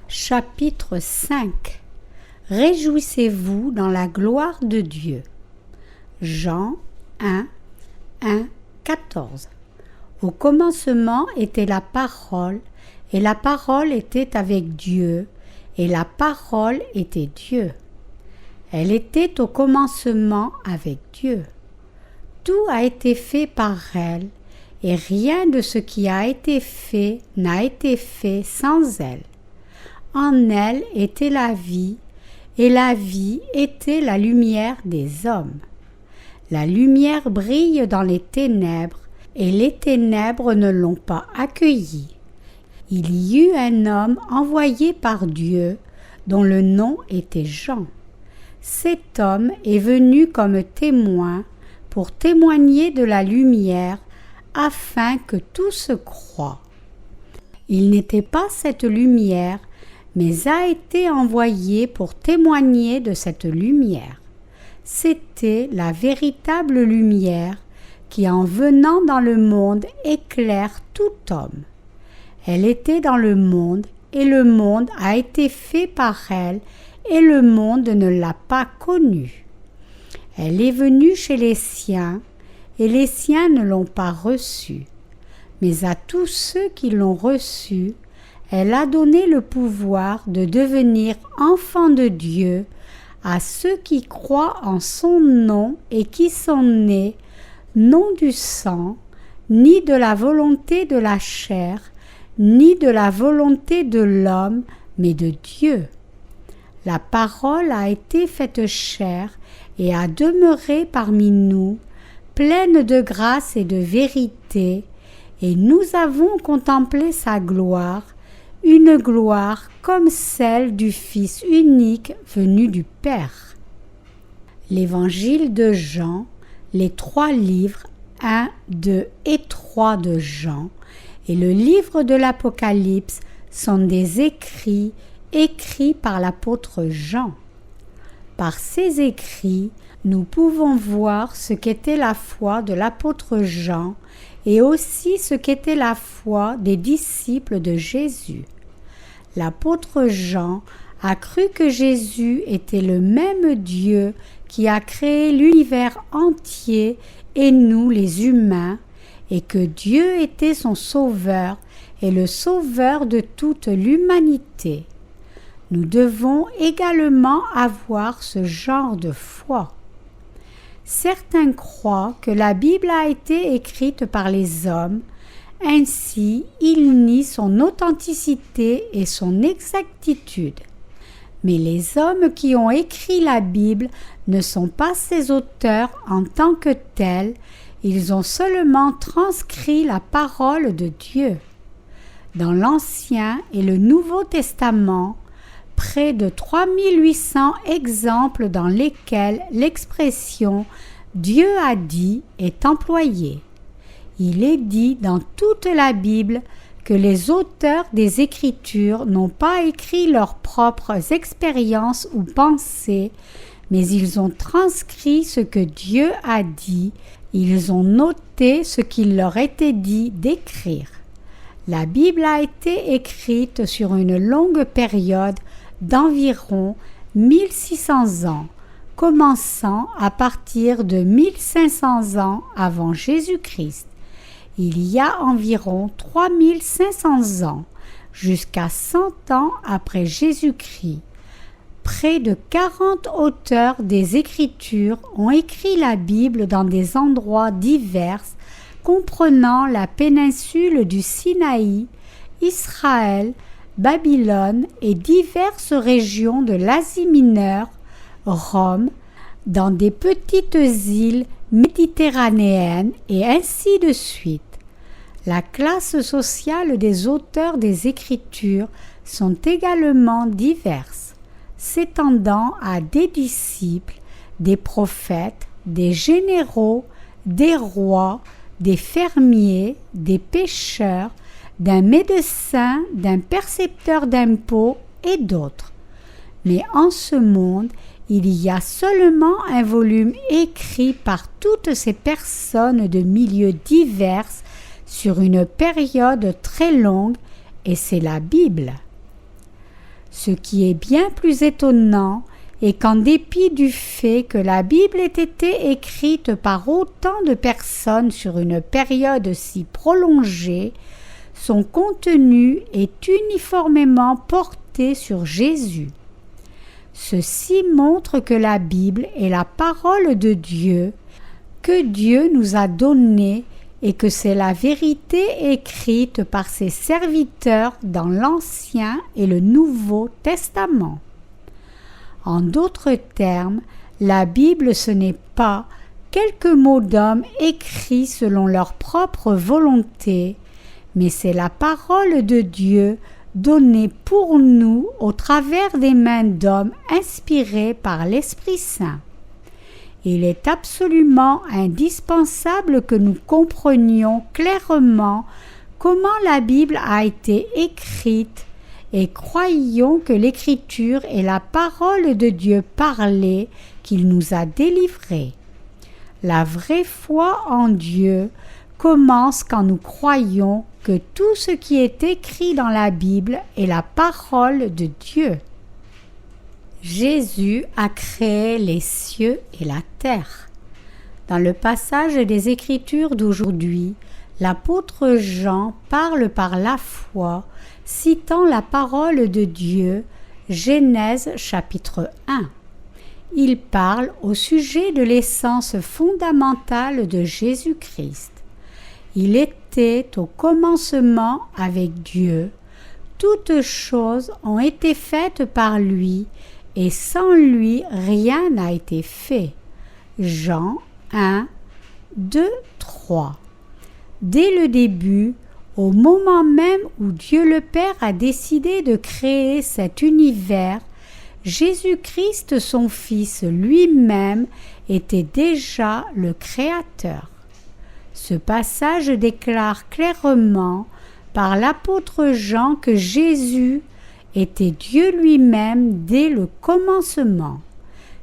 Chapitre 5. Réjouissez-vous dans la gloire de Dieu. Jean 1, 14. Au commencement était la parole, et la parole était avec Dieu, et la parole était Dieu. Elle était au commencement avec Dieu. Tout a été fait par elle, et rien de ce qui a été fait n'a été fait sans elle. En elle était la vie, et la vie était la lumière des hommes. La lumière brille dans les ténèbres, et les ténèbres ne l'ont pas accueillie. Il y eut un homme envoyé par Dieu, dont le nom était Jean. Cet homme est venu comme témoin pour témoigner de la lumière, afin que tous croient. Il n'était pas cette lumière, mais a été envoyé pour témoigner de cette lumière. C'était la véritable lumière qui, en venant dans le monde, éclaire tout homme. Elle était dans le monde, et le monde a été fait par elle, et le monde ne l'a pas connue. Elle est venue chez les siens, et les siens ne l'ont pas reçue. Mais à tous ceux qui l'ont reçue, elle a donné le pouvoir de devenir enfants de Dieu à ceux qui croient en son nom et qui sont nés, non du sang, ni de la volonté de la chair, ni de la volonté de l'homme, mais de Dieu. La parole a été faite chair et a demeuré parmi nous, pleine de grâce et de vérité, et nous avons contemplé sa gloire, une gloire comme celle du Fils unique venu du Père. L'Évangile de Jean, les 3 livres 1, 2 et 3 de Jean et le livre de l'Apocalypse sont des écrits par l'apôtre Jean. Par ces écrits, nous pouvons voir ce qu'était la foi de l'apôtre Jean et aussi ce qu'était la foi des disciples de Jésus. L'apôtre Jean a cru que Jésus était le même Dieu qui a créé l'univers entier et nous les humains, et que Dieu était son sauveur et le sauveur de toute l'humanité. Nous devons également avoir ce genre de foi. Certains croient que la Bible a été écrite par les hommes, ainsi ils nient son authenticité et son exactitude. Mais les hommes qui ont écrit la Bible ne sont pas ses auteurs en tant que tels, ils ont seulement transcrit la parole de Dieu. Dans l'Ancien et le Nouveau Testament, près de 3800 exemples dans lesquels l'expression « Dieu a dit » est employée. Il est dit dans toute la Bible que les auteurs des Écritures n'ont pas écrit leurs propres expériences ou pensées, mais ils ont transcrit ce que Dieu a dit, ils ont noté ce qu'il leur était dit d'écrire. La Bible a été écrite sur une longue période d'environ 1600 ans, commençant à partir de 1500 ans avant Jésus-Christ. Il y a environ 3500 ans, jusqu'à 100 ans après Jésus-Christ. Près de 40 auteurs des Écritures ont écrit la Bible dans des endroits divers, comprenant la péninsule du Sinaï, Israël, Babylone et diverses régions de l'Asie mineure, Rome, dans des petites îles méditerranéennes et ainsi de suite. La classe sociale des auteurs des Écritures sont également diverses, s'étendant à des disciples, des prophètes, des généraux, des rois, des fermiers, des pêcheurs, d'un médecin, d'un percepteur d'impôts et d'autres. Mais en ce monde, il y a seulement un volume écrit par toutes ces personnes de milieux divers sur une période très longue, et c'est la Bible. Ce qui est bien plus étonnant est qu'en dépit du fait que la Bible ait été écrite par autant de personnes sur une période si prolongée, son contenu est uniformément porté sur Jésus. Ceci montre que la Bible est la parole de Dieu, que Dieu nous a donnée et que c'est la vérité écrite par ses serviteurs dans l'Ancien et le Nouveau Testament. En d'autres termes, la Bible ce n'est pas quelques mots d'hommes écrits selon leur propre volonté, mais c'est la parole de Dieu donnée pour nous au travers des mains d'hommes inspirés par l'Esprit Saint. Il est absolument indispensable que nous comprenions clairement comment la Bible a été écrite et croyons que l'Écriture est la parole de Dieu parlée qu'il nous a délivrée. La vraie foi en Dieu commence quand nous croyons que tout ce qui est écrit dans la Bible est la parole de Dieu. Jésus a créé les cieux et la terre. Dans le passage des Écritures d'aujourd'hui, l'apôtre Jean parle par la foi, citant la parole de Dieu, Genèse chapitre 1. Il parle au sujet de l'essence fondamentale de Jésus-Christ. Il était au commencement avec Dieu. Toutes choses ont été faites par lui, et sans lui, rien n'a été fait. Jean 1, 2, 3. Dès le début, au moment même où Dieu le Père a décidé de créer cet univers, Jésus-Christ, son Fils lui-même, était déjà le Créateur. Ce passage déclare clairement par l'apôtre Jean que Jésus était Dieu lui-même dès le commencement.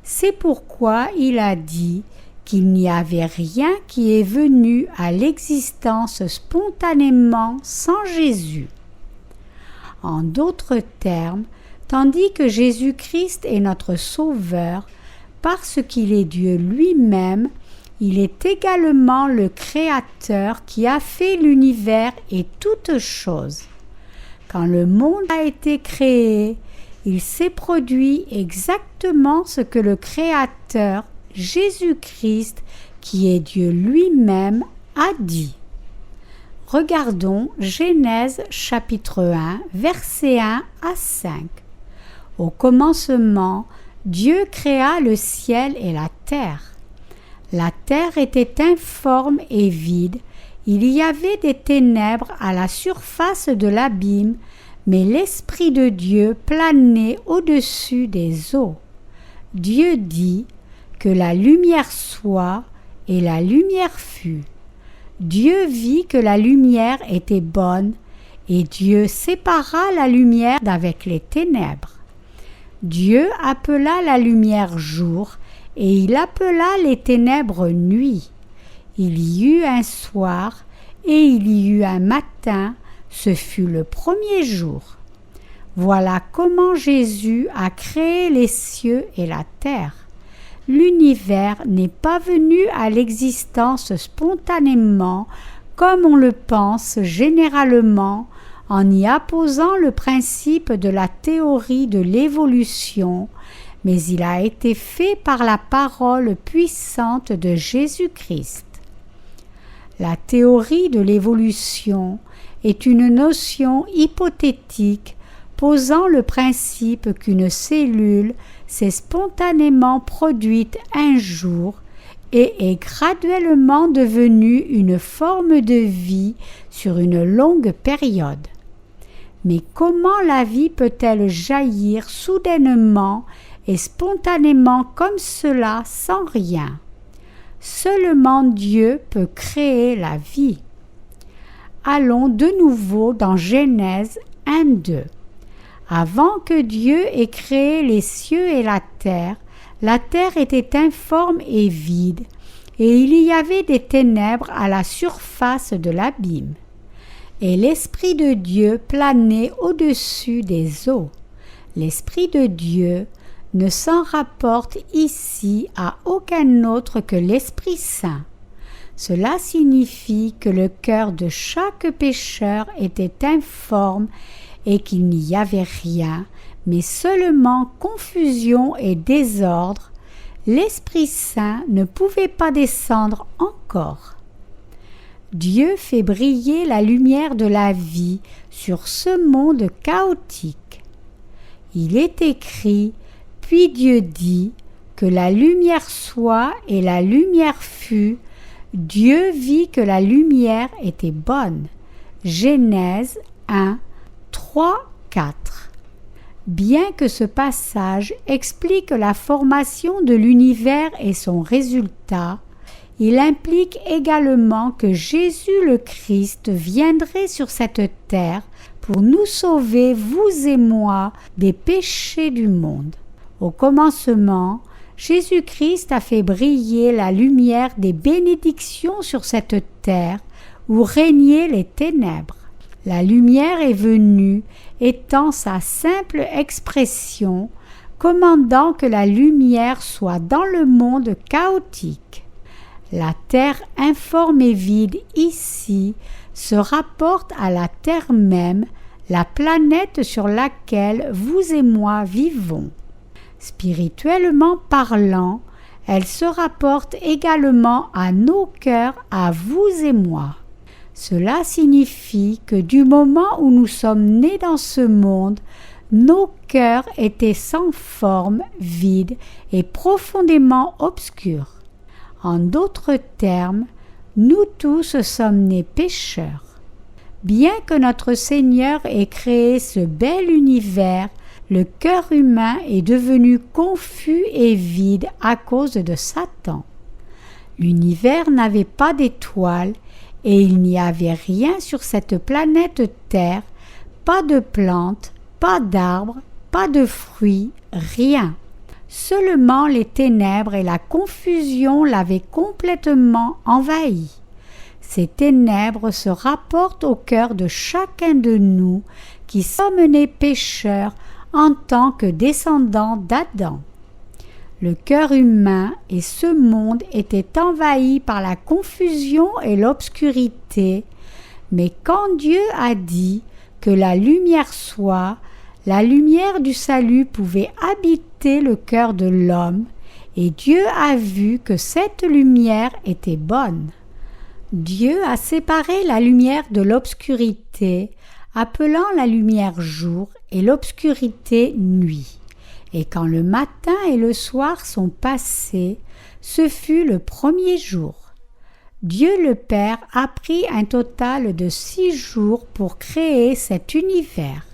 C'est pourquoi il a dit qu'il n'y avait rien qui est venu à l'existence spontanément sans Jésus. En d'autres termes, tandis que Jésus-Christ est notre Sauveur, parce qu'il est Dieu lui-même, il est également le Créateur qui a fait l'univers et toutes choses. Quand le monde a été créé, il s'est produit exactement ce que le Créateur, Jésus-Christ, qui est Dieu lui-même, a dit. Regardons Genèse chapitre 1, versets 1 à 5. Au commencement, Dieu créa le ciel et la terre. La terre était informe et vide. Il y avait des ténèbres à la surface de l'abîme, mais l'Esprit de Dieu planait au-dessus des eaux. Dieu dit que la lumière soit, et la lumière fut. Dieu vit que la lumière était bonne, et Dieu sépara la lumière d'avec les ténèbres. Dieu appela la lumière jour, et il appela les ténèbres nuit. Il y eut un soir, et il y eut un matin, ce fut le premier jour. Voilà comment Jésus a créé les cieux et la terre. L'univers n'est pas venu à l'existence spontanément, comme on le pense généralement, en y apposant le principe de la théorie de l'évolution, mais il a été fait par la parole puissante de Jésus-Christ. La théorie de l'évolution est une notion hypothétique posant le principe qu'une cellule s'est spontanément produite un jour et est graduellement devenue une forme de vie sur une longue période. Mais comment la vie peut-elle jaillir soudainement et spontanément comme cela sans rien? Seulement Dieu peut créer la vie. Allons de nouveau dans Genèse 1-2. Avant que Dieu ait créé les cieux et la terre était informe et vide, et il y avait des ténèbres à la surface de l'abîme. Et l'Esprit de Dieu planait au-dessus des eaux. L'Esprit de Dieu ne s'en rapporte ici à aucun autre que l'Esprit Saint. Cela signifie que le cœur de chaque pécheur était informe et qu'il n'y avait rien, mais seulement confusion et désordre. L'Esprit Saint ne pouvait pas descendre encore. Dieu fait briller la lumière de la vie sur ce monde chaotique. Il est écrit, puis Dieu dit, que la lumière soit et la lumière fut. Dieu vit que la lumière était bonne. Genèse 1, 3, 4. Bien que ce passage explique la formation de l'univers et son résultat, il implique également que Jésus le Christ viendrait sur cette terre pour nous sauver, vous et moi, des péchés du monde. Au commencement, Jésus-Christ a fait briller la lumière des bénédictions sur cette terre où régnaient les ténèbres. La lumière est venue, étant sa simple expression, commandant que la lumière soit dans le monde chaotique. La terre informe et vide ici se rapporte à la terre même, la planète sur laquelle vous et moi vivons. Spirituellement parlant, elle se rapporte également à nos cœurs, à vous et moi. Cela signifie que du moment où nous sommes nés dans ce monde, nos cœurs étaient sans forme, vides et profondément obscurs. En d'autres termes, nous tous sommes nés pécheurs. Bien que notre Seigneur ait créé ce bel univers, le cœur humain est devenu confus et vide à cause de Satan. L'univers n'avait pas d'étoiles et il n'y avait rien sur cette planète Terre, pas de plantes, pas d'arbres, pas de fruits, rien. Seulement les ténèbres et la confusion l'avaient complètement envahi. Ces ténèbres se rapportent au cœur de chacun de nous qui sommes nés pécheurs en tant que descendants d'Adam. Le cœur humain et ce monde étaient envahis par la confusion et l'obscurité, mais quand Dieu a dit que la lumière soit, la lumière du salut pouvait habiter le cœur de l'homme, et Dieu a vu que cette lumière était bonne. Dieu a séparé la lumière de l'obscurité, appelant la lumière jour et l'obscurité nuit. Et quand le matin et le soir sont passés, ce fut le premier jour. Dieu le Père a pris un total de 6 jours pour créer cet univers.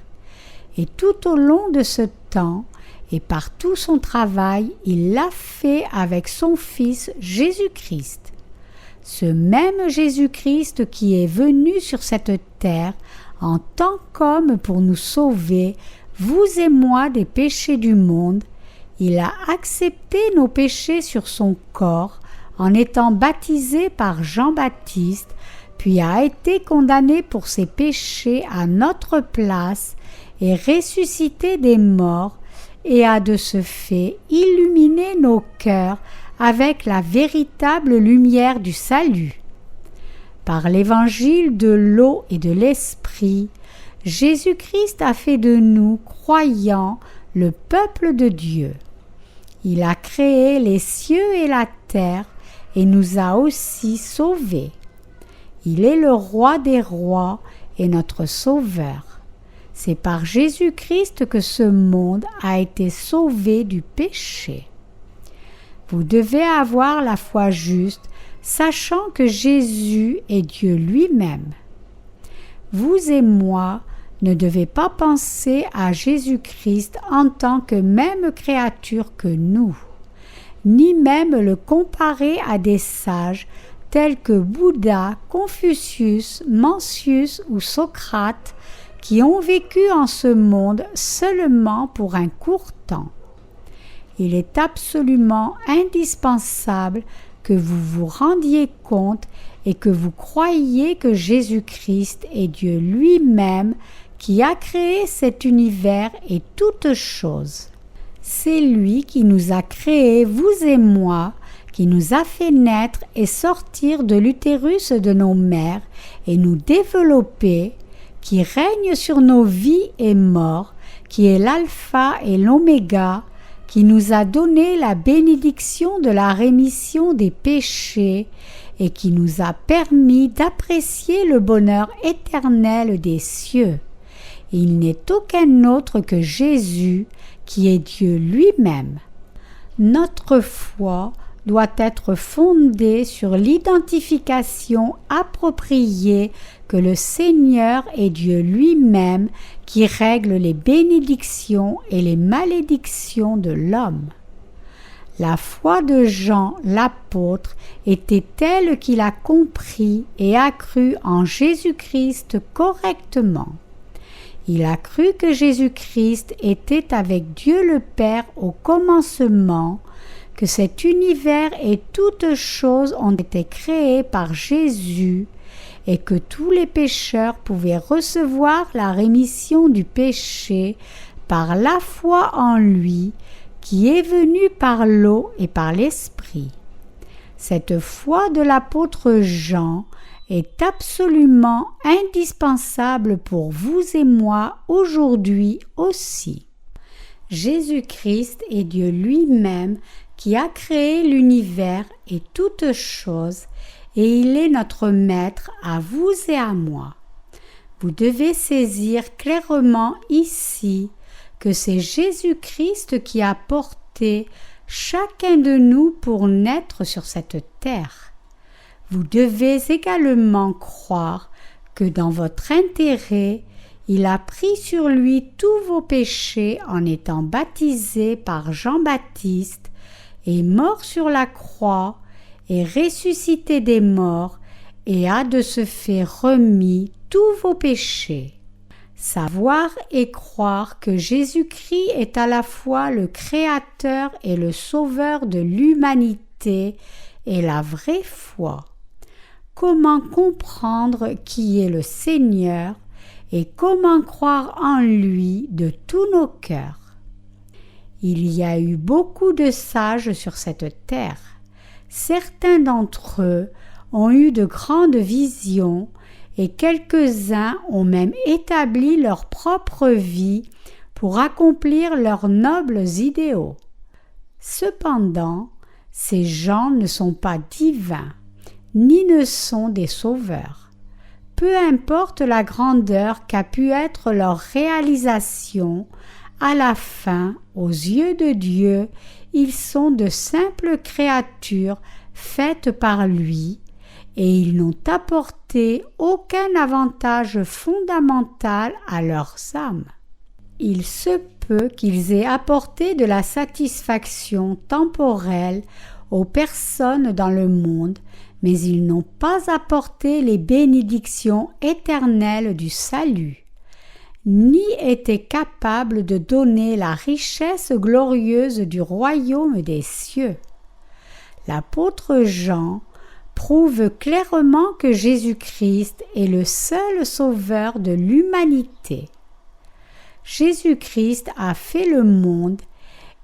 Et tout au long de ce temps, et par tout son travail, il l'a fait avec son Fils Jésus-Christ. Ce même Jésus-Christ qui est venu sur cette terre en tant qu'homme pour nous sauver, vous et moi, des péchés du monde, il a accepté nos péchés sur son corps en étant baptisé par Jean-Baptiste, puis a été condamné pour ses péchés à notre place et ressuscité des morts, et a de ce fait illuminé nos cœurs avec la véritable lumière du salut. Par l'évangile de l'eau et de l'esprit, Jésus-Christ a fait de nous, croyants, le peuple de Dieu. Il a créé les cieux et la terre et nous a aussi sauvés. Il est le roi des rois et notre sauveur. C'est par Jésus-Christ que ce monde a été sauvé du péché. Vous devez avoir la foi juste, sachant que Jésus est Dieu lui-même. Vous et moi ne devez pas penser à Jésus-Christ en tant que même créature que nous, ni même le comparer à des sages tels que Bouddha, Confucius, Mencius ou Socrate, qui ont vécu en ce monde seulement pour un court temps. Il est absolument indispensable que vous vous rendiez compte et que vous croyiez que Jésus-Christ est Dieu lui-même qui a créé cet univers et toutes choses. C'est lui qui nous a créés, vous et moi, qui nous a fait naître et sortir de l'utérus de nos mères et nous développer, qui règne sur nos vies et morts, qui est l'alpha et l'oméga, qui nous a donné la bénédiction de la rémission des péchés et qui nous a permis d'apprécier le bonheur éternel des cieux. Il n'est aucun autre que Jésus, qui est Dieu lui-même. Notre foi doit être fondée sur l'identification appropriée que le Seigneur est Dieu lui-même qui règle les bénédictions et les malédictions de l'homme. La foi de Jean l'apôtre était telle qu'il a compris et a cru en Jésus-Christ correctement. Il a cru que Jésus-Christ était avec Dieu le Père au commencement, que cet univers et toutes choses ont été créées par Jésus et que tous les pécheurs pouvaient recevoir la rémission du péché par la foi en lui qui est venu par l'eau et par l'Esprit. Cette foi de l'apôtre Jean est absolument indispensable pour vous et moi aujourd'hui aussi. Jésus-Christ est Dieu lui-même qui a créé l'univers et toutes choses, et il est notre Maître à vous et à moi. Vous devez saisir clairement ici que c'est Jésus-Christ qui a porté chacun de nous pour naître sur cette terre. Vous devez également croire que dans votre intérêt, il a pris sur lui tous vos péchés en étant baptisé par Jean-Baptiste, est mort sur la croix, est ressuscité des morts et a de ce fait remis tous vos péchés. Savoir et croire que Jésus-Christ est à la fois le Créateur et le Sauveur de l'humanité est la vraie foi. Comment comprendre qui est le Seigneur et comment croire en lui de tous nos cœurs? Il y a eu beaucoup de sages sur cette terre. Certains d'entre eux ont eu de grandes visions et quelques-uns ont même établi leur propre vie pour accomplir leurs nobles idéaux. Cependant, ces gens ne sont pas divins, ni ne sont des sauveurs. Peu importe la grandeur qu'a pu être leur réalisation, à la fin, aux yeux de Dieu, ils sont de simples créatures faites par lui, et ils n'ont apporté aucun avantage fondamental à leurs âmes. Il se peut qu'ils aient apporté de la satisfaction temporelle aux personnes dans le monde, mais ils n'ont pas apporté les bénédictions éternelles du salut, ni étaient capables de donner la richesse glorieuse du royaume des cieux. L'apôtre Jean prouve clairement que Jésus-Christ est le seul sauveur de l'humanité. Jésus-Christ a fait le monde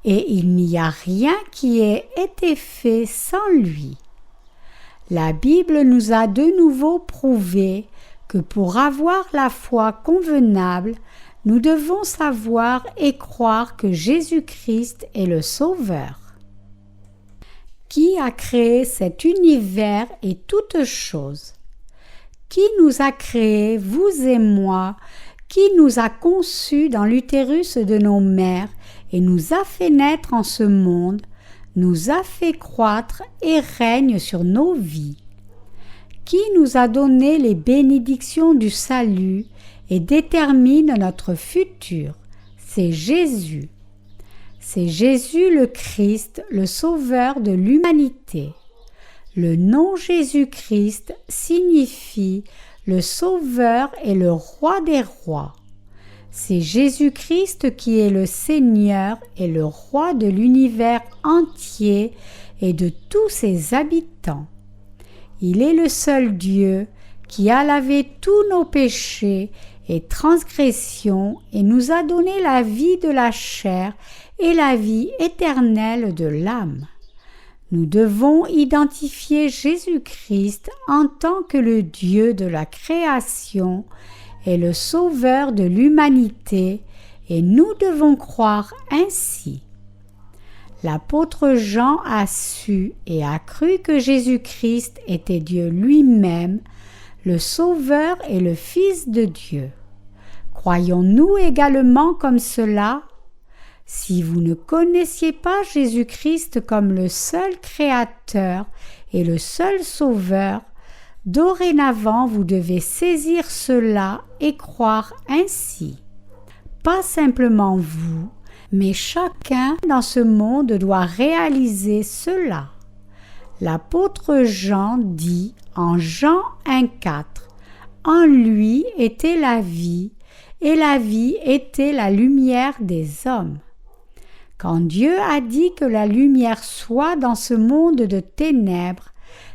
et il n'y a rien qui ait été fait sans lui. La Bible nous a de nouveau prouvé que pour avoir la foi convenable, nous devons savoir et croire que Jésus-Christ est le Sauveur. Qui a créé cet univers et toutes choses? Qui nous a créés, vous et moi? Qui nous a conçus dans l'utérus de nos mères et nous a fait naître en ce monde, nous a fait croître et règne sur nos vies? Qui nous a donné les bénédictions du salut et détermine notre futur? C'est Jésus. C'est Jésus le Christ, le Sauveur de l'humanité. Le nom Jésus-Christ signifie le Sauveur et le Roi des rois. C'est Jésus-Christ qui est le Seigneur et le Roi de l'univers entier et de tous ses habitants. Il est le seul Dieu qui a lavé tous nos péchés et transgression et nous a donné la vie de la chair et la vie éternelle de l'âme. Nous devons identifier Jésus-Christ en tant que le Dieu de la création et le Sauveur de l'humanité, et nous devons croire ainsi. L'apôtre Jean a su et a cru que Jésus-Christ était Dieu lui-même, le Sauveur et le Fils de Dieu. Croyons-nous également comme cela? Si vous ne connaissiez pas Jésus-Christ comme le seul Créateur et le seul Sauveur, dorénavant vous devez saisir cela et croire ainsi. Pas simplement vous, mais chacun dans ce monde doit réaliser cela. L'apôtre Jean dit en Jean 1,4 « En lui était la vie, et la vie était la lumière des hommes. » Quand Dieu a dit que la lumière soit dans ce monde de ténèbres,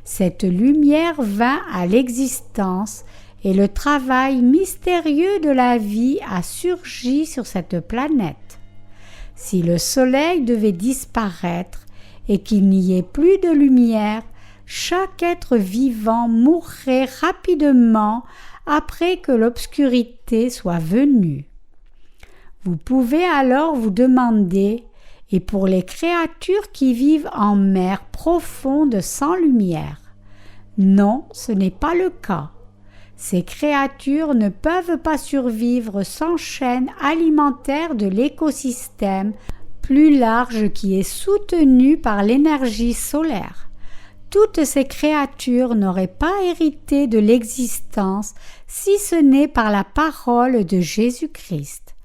cette lumière vint à l'existence et le travail mystérieux de la vie a surgi sur cette planète. Si le soleil devait disparaître et qu'il n'y ait plus de lumière, chaque être vivant mourrait rapidement après que l'obscurité soit venue. Vous pouvez alors vous demander, et pour les créatures qui vivent en mer profonde sans lumière? Non, ce n'est pas le cas. Ces créatures ne peuvent pas survivre sans chaîne alimentaire de l'écosystème plus large qui est soutenu par l'énergie solaire. Toutes ces créatures n'auraient pas hérité de l'existence si ce n'est par la parole de Jésus-Christ.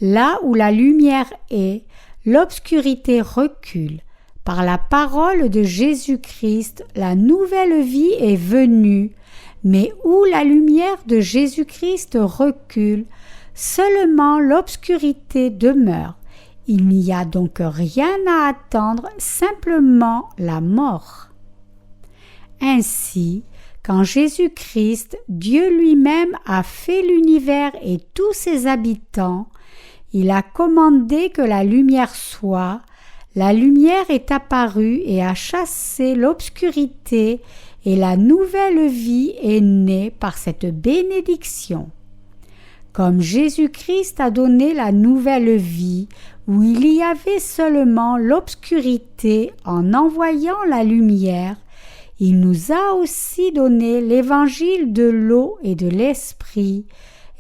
Là où la lumière est, l'obscurité recule. Par la parole de Jésus-Christ, la nouvelle vie est venue, mais où la lumière de Jésus-Christ recule, seulement l'obscurité demeure. Il n'y a donc rien à attendre, simplement la mort. Ainsi, quand Jésus-Christ, Dieu lui-même, a fait l'univers et tous ses habitants, il a commandé que la lumière soit, la lumière est apparue et a chassé l'obscurité, et la nouvelle vie est née par cette bénédiction. Comme Jésus-Christ a donné la nouvelle vie, où il y avait seulement l'obscurité en envoyant la lumière, il nous a aussi donné l'évangile de l'eau et de l'esprit,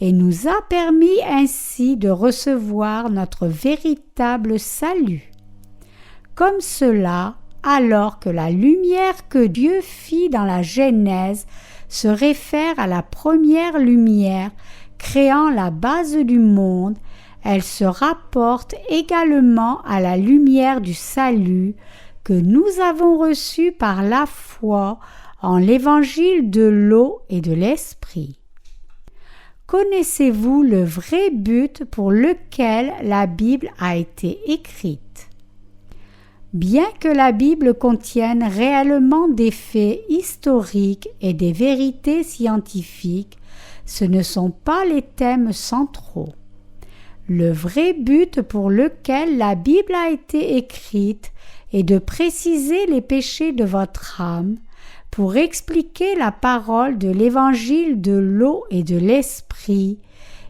et nous a permis ainsi de recevoir notre véritable salut. Comme cela, alors que la lumière que Dieu fit dans la Genèse se réfère à la première lumière créant la base du monde, elle se rapporte également à la lumière du salut que nous avons reçue par la foi en l'évangile de l'eau et de l'esprit. Connaissez-vous le vrai but pour lequel la Bible a été écrite? Bien que la Bible contienne réellement des faits historiques et des vérités scientifiques, ce ne sont pas les thèmes centraux. Le vrai but pour lequel la Bible a été écrite est de préciser les péchés de votre âme, pour expliquer la parole de l'évangile de l'eau et de l'esprit,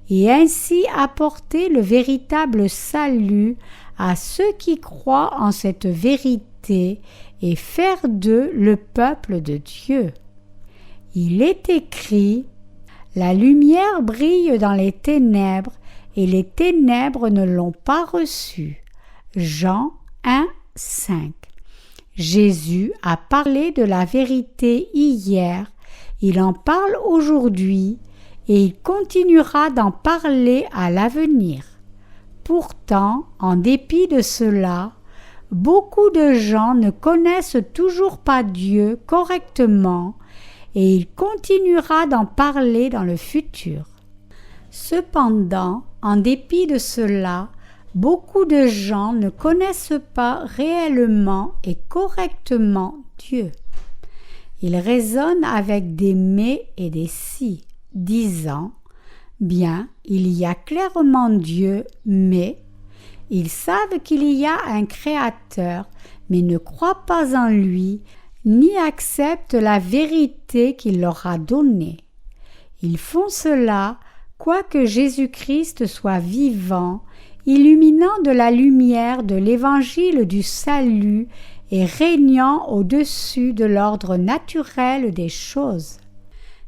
et ainsi apporter le véritable salut à ceux qui croient en cette vérité et faire d'eux le peuple de Dieu. Il est écrit « La lumière brille dans les ténèbres, et les ténèbres ne l'ont pas reçue. » Jean 1, 5. Jésus a parlé de la vérité hier, il en parle aujourd'hui et il continuera d'en parler à l'avenir. Pourtant, en dépit de cela, beaucoup de gens ne connaissent toujours pas Dieu correctement et il continuera d'en parler dans le futur. Cependant, en dépit de cela, beaucoup de gens ne connaissent pas réellement et correctement Dieu. Ils raisonnent avec des mais et des si, disant « Bien, il y a clairement Dieu, mais ils savent qu'il y a un Créateur, mais ne croient pas en lui, ni acceptent la vérité qu'il leur a donnée. Ils font cela, quoique Jésus-Christ soit vivant, illuminant de la lumière de l'évangile du salut et régnant au-dessus de l'ordre naturel des choses.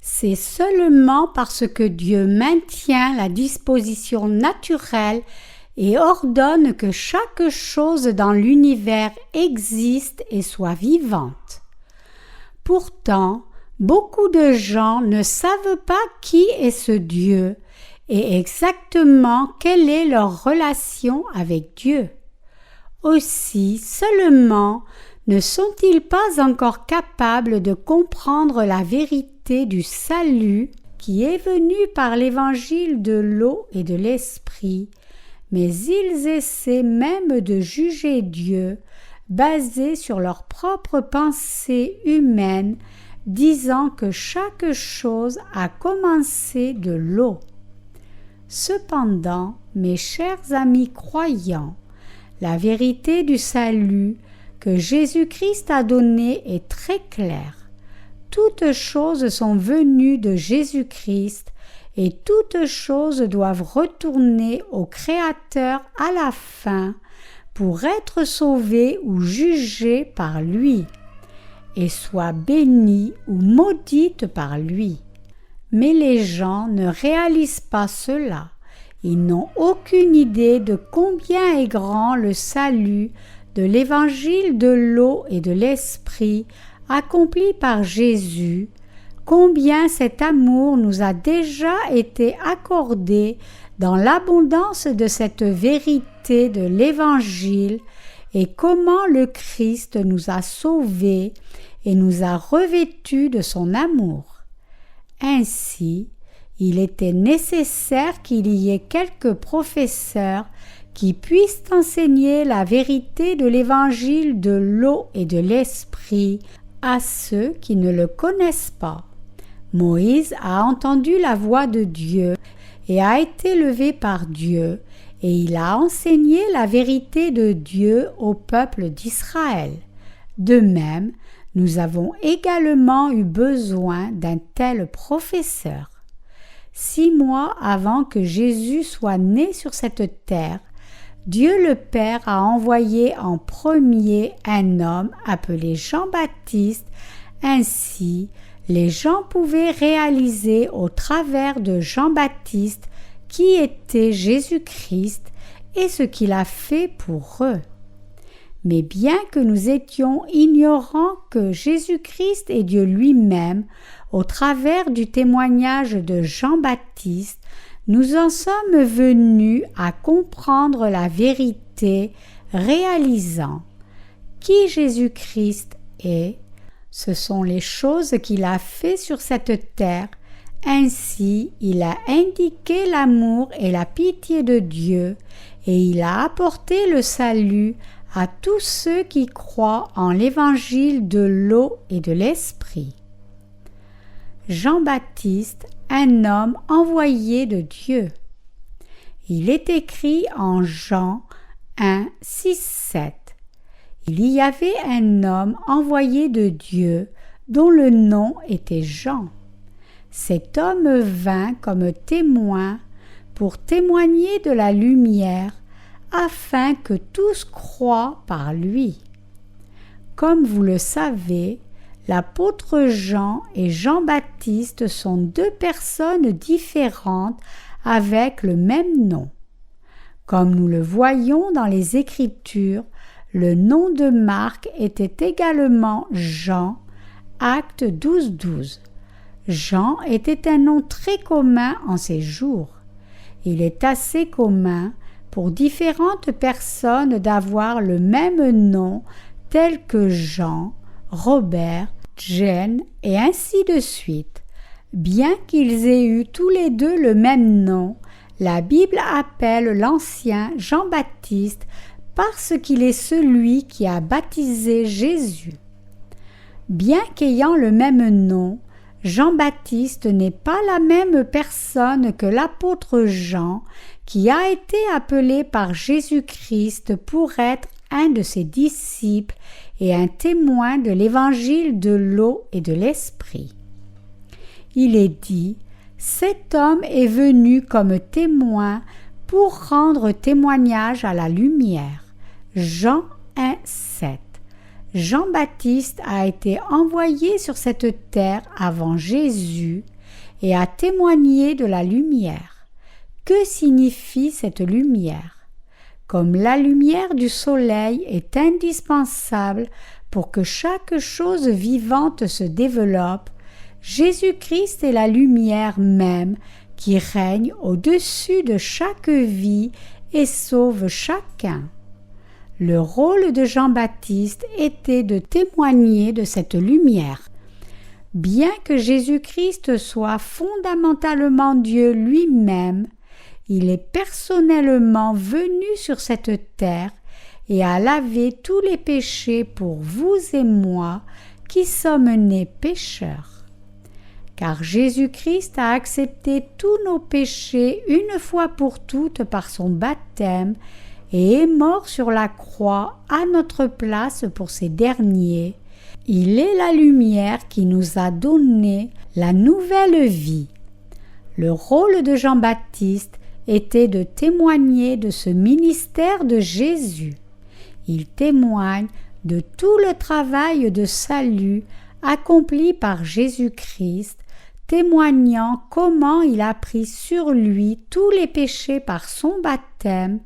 C'est seulement parce que Dieu maintient la disposition naturelle et ordonne que chaque chose dans l'univers existe et soit vivante. Pourtant, beaucoup de gens ne savent pas qui est ce Dieu et exactement quelle est leur relation avec Dieu. Aussi, seulement, ne sont-ils pas encore capables de comprendre la vérité du salut qui est venu par l'évangile de l'eau et de l'esprit, mais ils essaient même de juger Dieu basé sur leurs propres pensées humaines, disant que chaque chose a commencé de l'eau. Cependant, mes chers amis croyants, la vérité du salut que Jésus-Christ a donnée est très claire. Toutes choses sont venues de Jésus-Christ et toutes choses doivent retourner au Créateur à la fin pour être sauvées ou jugées par lui, et soient bénies ou maudites par lui. Mais les gens ne réalisent pas cela. Ils n'ont aucune idée de combien est grand le salut de l'évangile de l'eau et de l'esprit accompli par Jésus, combien cet amour nous a déjà été accordé dans l'abondance de cette vérité de l'Évangile et comment le Christ nous a sauvés et nous a revêtus de son amour. Ainsi, il était nécessaire qu'il y ait quelques professeurs qui puissent enseigner la vérité de l'Évangile de l'eau et de l'Esprit à ceux qui ne le connaissent pas. Moïse a entendu la voix de Dieu et a été élevé par Dieu, et il a enseigné la vérité de Dieu au peuple d'Israël. De même, nous avons également eu besoin d'un tel professeur. 6 mois avant que Jésus soit né sur cette terre, Dieu le Père a envoyé en premier un homme appelé Jean-Baptiste. Ainsi, les gens pouvaient réaliser au travers de Jean-Baptiste qui était Jésus-Christ et ce qu'il a fait pour eux. Mais bien que nous étions ignorants que Jésus-Christ est Dieu lui-même, au travers du témoignage de Jean-Baptiste, nous en sommes venus à comprendre la vérité, réalisant qui Jésus-Christ est. Ce sont les choses qu'il a fait sur cette terre. Ainsi, il a indiqué l'amour et la pitié de Dieu, et il a apporté le salut à tous ceux qui croient en l'évangile de l'eau et de l'esprit. Jean-Baptiste, un homme envoyé de Dieu. Il est écrit en Jean 1, 6, 7. Il y avait un homme envoyé de Dieu dont le nom était Jean. Cet homme vint comme témoin pour témoigner de la lumière afin que tous croient par lui. Comme vous le savez, l'apôtre Jean et Jean-Baptiste sont 2 personnes différentes avec le même nom. Comme nous le voyons dans les Écritures, le nom de Marc était également Jean, Actes 12, 12. Jean était un nom très commun en ces jours. Il est assez commun pour différentes personnes d'avoir le même nom, tels que Jean, Robert, Jane et ainsi de suite. Bien qu'ils aient eu tous les 2 le même nom, la Bible appelle l'ancien Jean-Baptiste parce qu'il est celui qui a baptisé Jésus. Bien qu'ayant le même nom, Jean-Baptiste n'est pas la même personne que l'apôtre Jean, qui a été appelé par Jésus-Christ pour être un de ses disciples et un témoin de l'évangile de l'eau et de l'esprit. Il est dit: cet homme est venu comme témoin pour rendre témoignage à la lumière. Jean 1,7. Jean-Baptiste a été envoyé sur cette terre avant Jésus et a témoigné de la lumière. Que signifie cette lumière? Comme la lumière du soleil est indispensable pour que chaque chose vivante se développe, Jésus-Christ est la lumière même qui règne au-dessus de chaque vie et sauve chacun. Le rôle de Jean-Baptiste était de témoigner de cette lumière. Bien que Jésus-Christ soit fondamentalement Dieu lui-même, il est personnellement venu sur cette terre et a lavé tous les péchés pour vous et moi qui sommes nés pécheurs. Car Jésus-Christ a accepté tous nos péchés une fois pour toutes par son baptême et est mort sur la croix à notre place pour ces derniers. Il est la lumière qui nous a donné la nouvelle vie. Le rôle de Jean-Baptiste était de témoigner de ce ministère de Jésus. Il témoigne de tout le travail de salut accompli par Jésus-Christ, témoignant comment il a pris sur lui tous les péchés par son baptême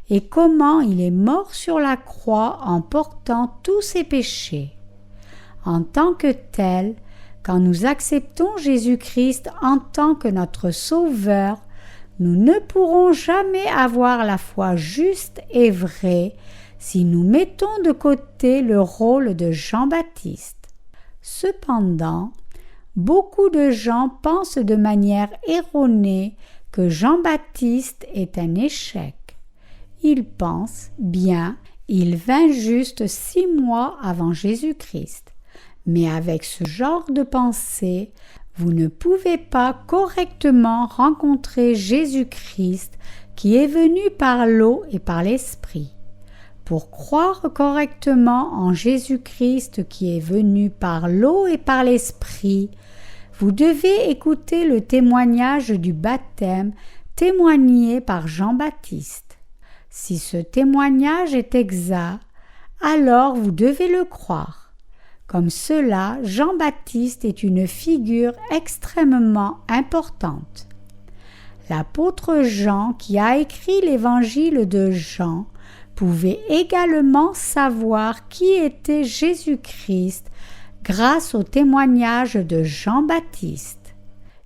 et comment il est mort sur la croix en portant tous ses péchés. En tant que tel, quand nous acceptons Jésus-Christ en tant que notre Sauveur, nous ne pourrons jamais avoir la foi juste et vraie si nous mettons de côté le rôle de Jean-Baptiste. Cependant, beaucoup de gens pensent de manière erronée que Jean-Baptiste est un échec. Ils pensent, bien, il vint juste 6 mois avant Jésus-Christ. Mais avec ce genre de pensée, vous ne pouvez pas correctement rencontrer Jésus-Christ qui est venu par l'eau et par l'Esprit. Pour croire correctement en Jésus-Christ qui est venu par l'eau et par l'Esprit, vous devez écouter le témoignage du baptême témoigné par Jean-Baptiste. Si ce témoignage est exact, alors vous devez le croire. Comme cela, Jean-Baptiste est une figure extrêmement importante. L'apôtre Jean, qui a écrit l'évangile de Jean, pouvait également savoir qui était Jésus-Christ grâce au témoignage de Jean-Baptiste.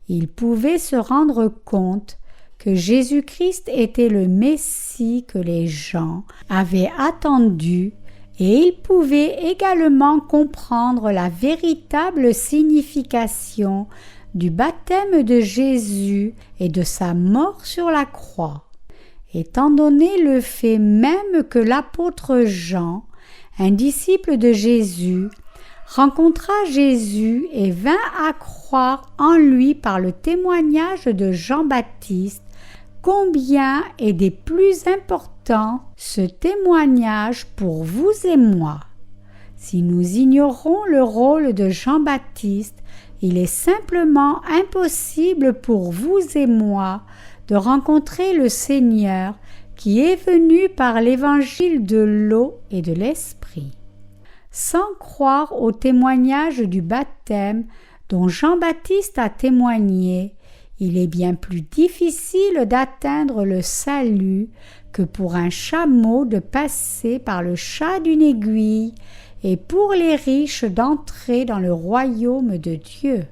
Il pouvait se rendre compte que Jésus-Christ était le Messie que les gens avaient attendu et il pouvait également comprendre la véritable signification du baptême de Jésus et de sa mort sur la croix. Étant donné le fait même que l'apôtre Jean, un disciple de Jésus, rencontra Jésus et vint à croire en lui par le témoignage de Jean-Baptiste, combien est des plus importants ce témoignage pour vous et moi. Si nous ignorons le rôle de Jean-Baptiste, il est simplement impossible pour vous et moi de rencontrer le Seigneur qui est venu par l'évangile de l'eau et de l'Esprit. Sans croire au témoignage du baptême dont Jean-Baptiste a témoigné, il est bien plus difficile d'atteindre le salut que pour un chameau de passer par le chat d'une aiguille et pour les riches d'entrer dans le royaume de Dieu.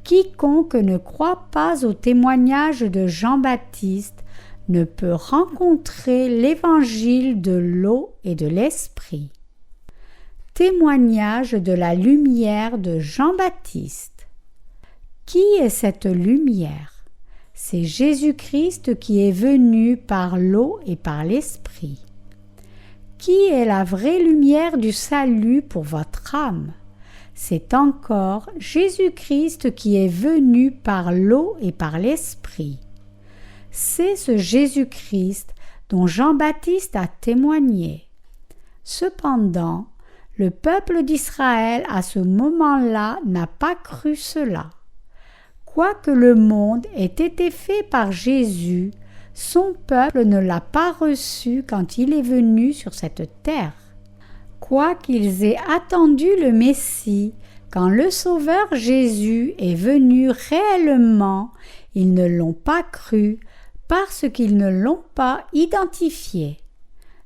Quiconque ne croit pas au témoignage de Jean-Baptiste ne peut rencontrer l'évangile de l'eau et de l'Esprit. Témoignage de la lumière de Jean-Baptiste. Qui est cette lumière? C'est Jésus-Christ qui est venu par l'eau et par l'Esprit. Qui est la vraie lumière du salut pour votre âme? c'est encore Jésus-Christ qui est venu par l'eau et par l'Esprit. C'est ce Jésus-Christ dont Jean-Baptiste a témoigné. Cependant, le peuple d'Israël à ce moment-là n'a pas cru cela. Quoique le monde ait été fait par Jésus, son peuple ne l'a pas reçu quand il est venu sur cette terre. Quoiqu'ils aient attendu le Messie, quand le Sauveur Jésus est venu réellement, ils ne l'ont pas cru parce qu'ils ne l'ont pas identifié.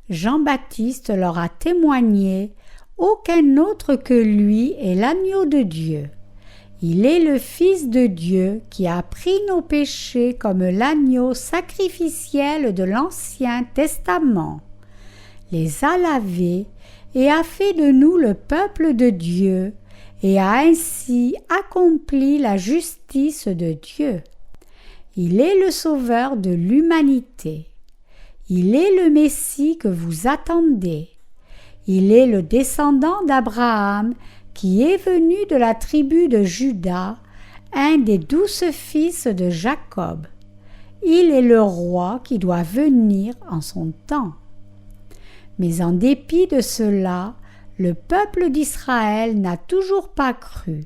Jean-Baptiste leur a témoigné « Aucun autre que lui est l'agneau de Dieu. Il est le Fils de Dieu qui a pris nos péchés comme l'agneau sacrificiel de l'Ancien Testament, les a lavés et a fait de nous le peuple de Dieu et a ainsi accompli la justice de Dieu. Il est le Sauveur de l'humanité. Il est le Messie que vous attendez. Il est le descendant d'Abraham qui est venu de la tribu de Juda, un des 12 fils de Jacob. Il est le roi qui doit venir en son temps. Mais en dépit de cela, le peuple d'Israël n'a toujours pas cru.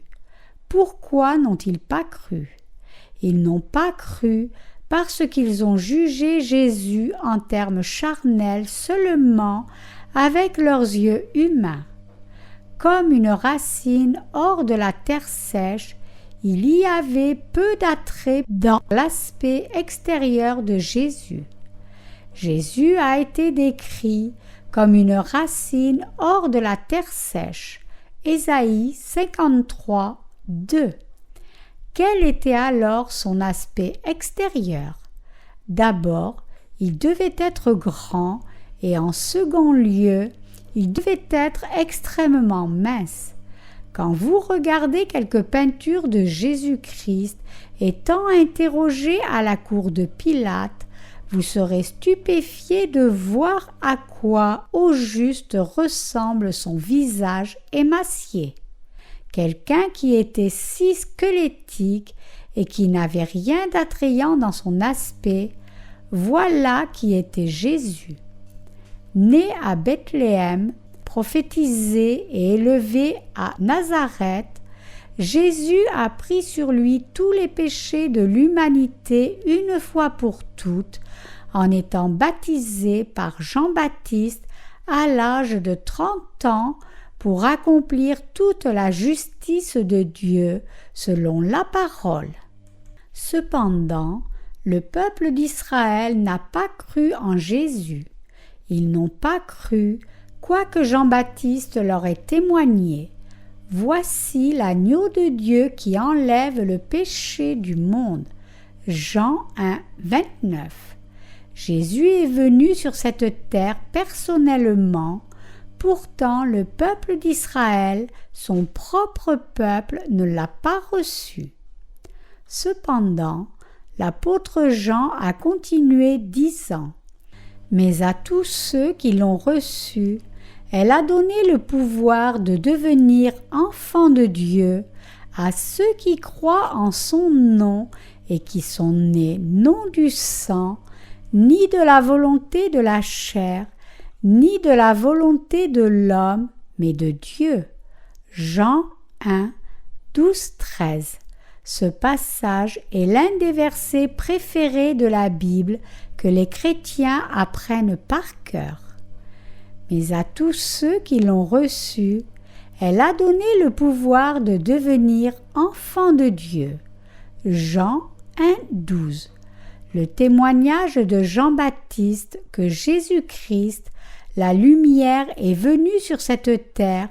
Pourquoi n'ont-ils pas cru? Ils n'ont pas cru parce qu'ils ont jugé Jésus en termes charnels seulement avec leurs yeux humains. Comme une racine hors de la terre sèche, il y avait peu d'attrait dans l'aspect extérieur de Jésus. Jésus a été décrit comme une racine hors de la terre sèche. Ésaïe 53, 2. Quel était alors son aspect extérieur? D'abord, il devait être grand et en second lieu, il devait être extrêmement mince. Quand vous regardez quelques peintures de Jésus-Christ étant interrogé à la cour de Pilate, vous serez stupéfié de voir à quoi au juste ressemble son visage émacié. Quelqu'un qui était si squelettique et qui n'avait rien d'attrayant dans son aspect, voilà qui était Jésus. Né à Bethléem, prophétisé et élevé à Nazareth, Jésus a pris sur lui tous les péchés de l'humanité une fois pour toutes, en étant baptisé par Jean-Baptiste à l'âge de 30 ans pour accomplir toute la justice de Dieu selon la parole. Cependant, le peuple d'Israël n'a pas cru en Jésus. Ils n'ont pas cru, quoique Jean-Baptiste leur ait témoigné. Voici l'agneau de Dieu qui enlève le péché du monde. Jean 1, 29. Jésus est venu sur cette terre personnellement. Pourtant, le peuple d'Israël, son propre peuple, ne l'a pas reçu. Cependant, l'apôtre Jean a continué disant « Mais à tous ceux qui l'ont reçu, elle a donné le pouvoir de devenir enfants de Dieu à ceux qui croient en son nom et qui sont nés non du sang, ni de la volonté de la chair, ni de la volonté de l'homme, mais de Dieu. » Jean 1, 12, 13. Ce passage est l'un des versets préférés de la Bible que les chrétiens apprennent par cœur. Mais à tous ceux qui l'ont reçu, elle a donné le pouvoir de devenir enfants de Dieu. Jean 1, 12. Le témoignage de Jean-Baptiste que Jésus-Christ, la lumière, est venu sur cette terre,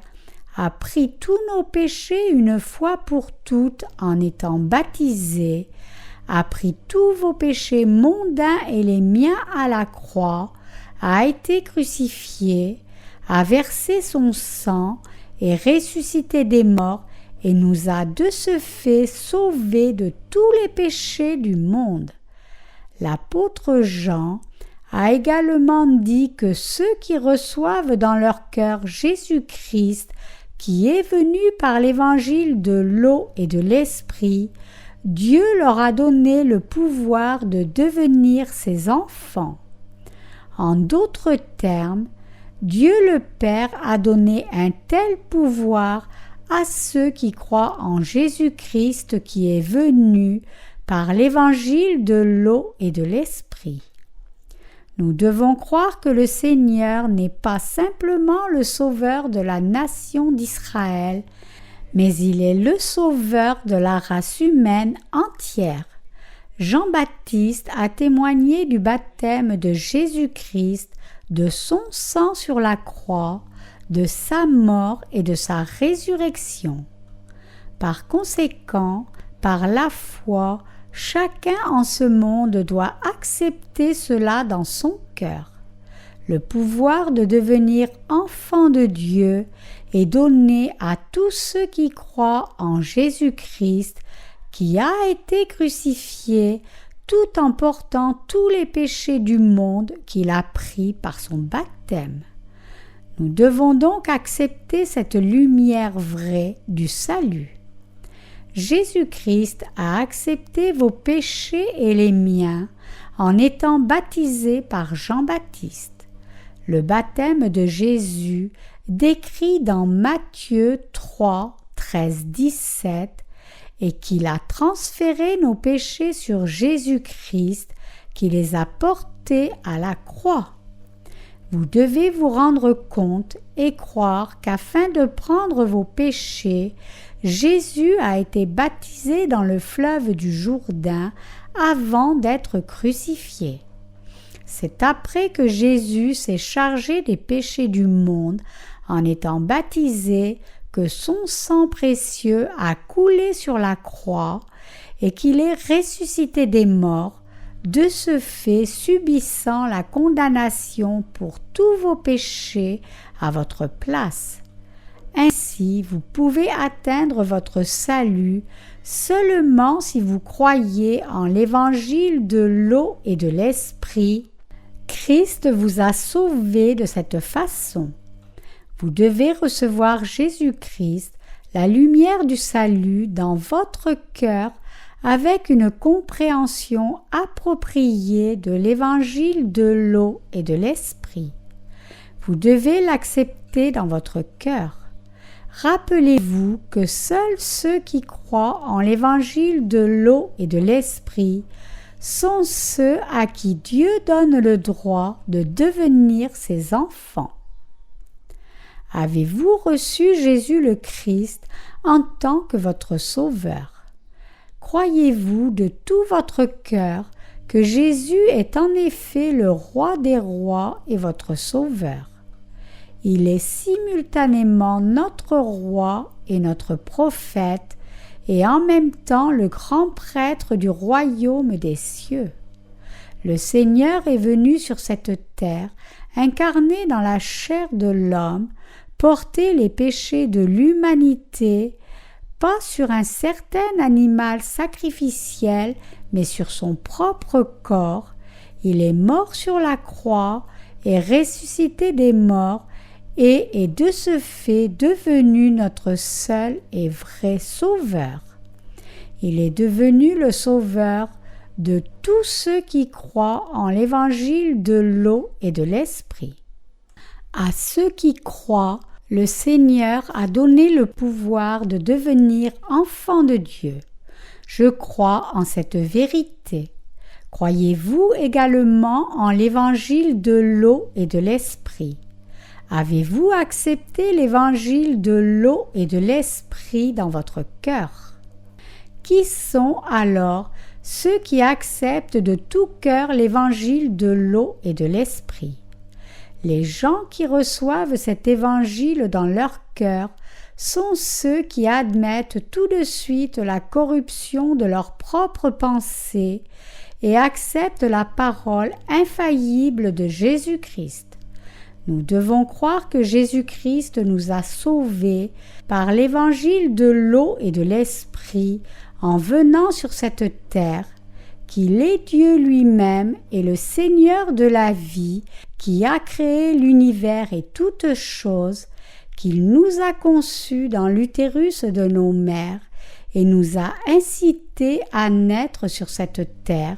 a pris tous nos péchés une fois pour toutes en étant baptisé, a pris tous vos péchés mondains et les miens à la croix, a été crucifié, a versé son sang et ressuscité des morts et nous a de ce fait sauvés de tous les péchés du monde. L'apôtre Jean a également dit que ceux qui reçoivent dans leur cœur Jésus-Christ qui est venu par l'évangile de l'eau et de l'esprit, Dieu leur a donné le pouvoir de devenir ses enfants. En d'autres termes, Dieu le Père a donné un tel pouvoir à ceux qui croient en Jésus-Christ qui est venu par l'évangile de l'eau et de l'esprit. Nous devons croire que le Seigneur n'est pas simplement le sauveur de la nation d'Israël, mais il est le sauveur de la race humaine entière. Jean-Baptiste a témoigné du baptême de Jésus-Christ, de son sang sur la croix, de sa mort et de sa résurrection. Par conséquent, par la foi, chacun en ce monde doit accepter cela dans son cœur. Le pouvoir de devenir enfant de Dieu est donné à tous ceux qui croient en Jésus-Christ, qui a été crucifié tout en portant tous les péchés du monde qu'il a pris par son baptême. Nous devons donc accepter cette lumière vraie du salut. Jésus-Christ a accepté vos péchés et les miens en étant baptisé par Jean-Baptiste. Le baptême de Jésus, décrit dans Matthieu 3, 13-17, et qu'il a transféré nos péchés sur Jésus-Christ, qui les a portés à la croix. Vous devez vous rendre compte et croire qu'afin de prendre vos péchés, Jésus a été baptisé dans le fleuve du Jourdain avant d'être crucifié. C'est après que Jésus s'est chargé des péchés du monde en étant baptisé que son sang précieux a coulé sur la croix et qu'il est ressuscité des morts, de ce fait subissant la condamnation pour tous vos péchés à votre place. Ainsi, vous pouvez atteindre votre salut seulement si vous croyez en l'évangile de l'eau et de l'esprit. Christ vous a sauvé de cette façon. Vous devez recevoir Jésus-Christ, la lumière du salut, dans votre cœur avec une compréhension appropriée de l'évangile de l'eau et de l'esprit. Vous devez l'accepter dans votre cœur. Rappelez-vous que seuls ceux qui croient en l'évangile de l'eau et de l'esprit sont ceux à qui Dieu donne le droit de devenir ses enfants. Avez-vous reçu Jésus le Christ en tant que votre Sauveur? Croyez-vous de tout votre cœur que Jésus est en effet le Roi des rois et votre Sauveur? Il est simultanément notre Roi et notre Prophète, et en même temps le grand prêtre du royaume des cieux. Le Seigneur est venu sur cette terre, incarné dans la chair de l'homme, porter les péchés de l'humanité, pas sur un certain animal sacrificiel, mais sur son propre corps. Il est mort sur la croix et ressuscité des morts, et est de ce fait devenu notre seul et vrai Sauveur. Il est devenu le Sauveur de tous ceux qui croient en l'évangile de l'eau et de l'esprit. À ceux qui croient, le Seigneur a donné le pouvoir de devenir enfants de Dieu. Je crois en cette vérité. Croyez-vous également en l'évangile de l'eau et de l'esprit? Avez-vous accepté l'évangile de l'eau et de l'esprit dans votre cœur? Qui sont alors ceux qui acceptent de tout cœur l'évangile de l'eau et de l'esprit? Les gens qui reçoivent cet évangile dans leur cœur sont ceux qui admettent tout de suite la corruption de leurs propres pensées et acceptent la parole infaillible de Jésus-Christ. Nous devons croire que Jésus-Christ nous a sauvés par l'évangile de l'eau et de l'esprit en venant sur cette terre, qu'il est Dieu lui-même et le Seigneur de la vie qui a créé l'univers et toutes choses, qu'il nous a conçus dans l'utérus de nos mères et nous a incités à naître sur cette terre,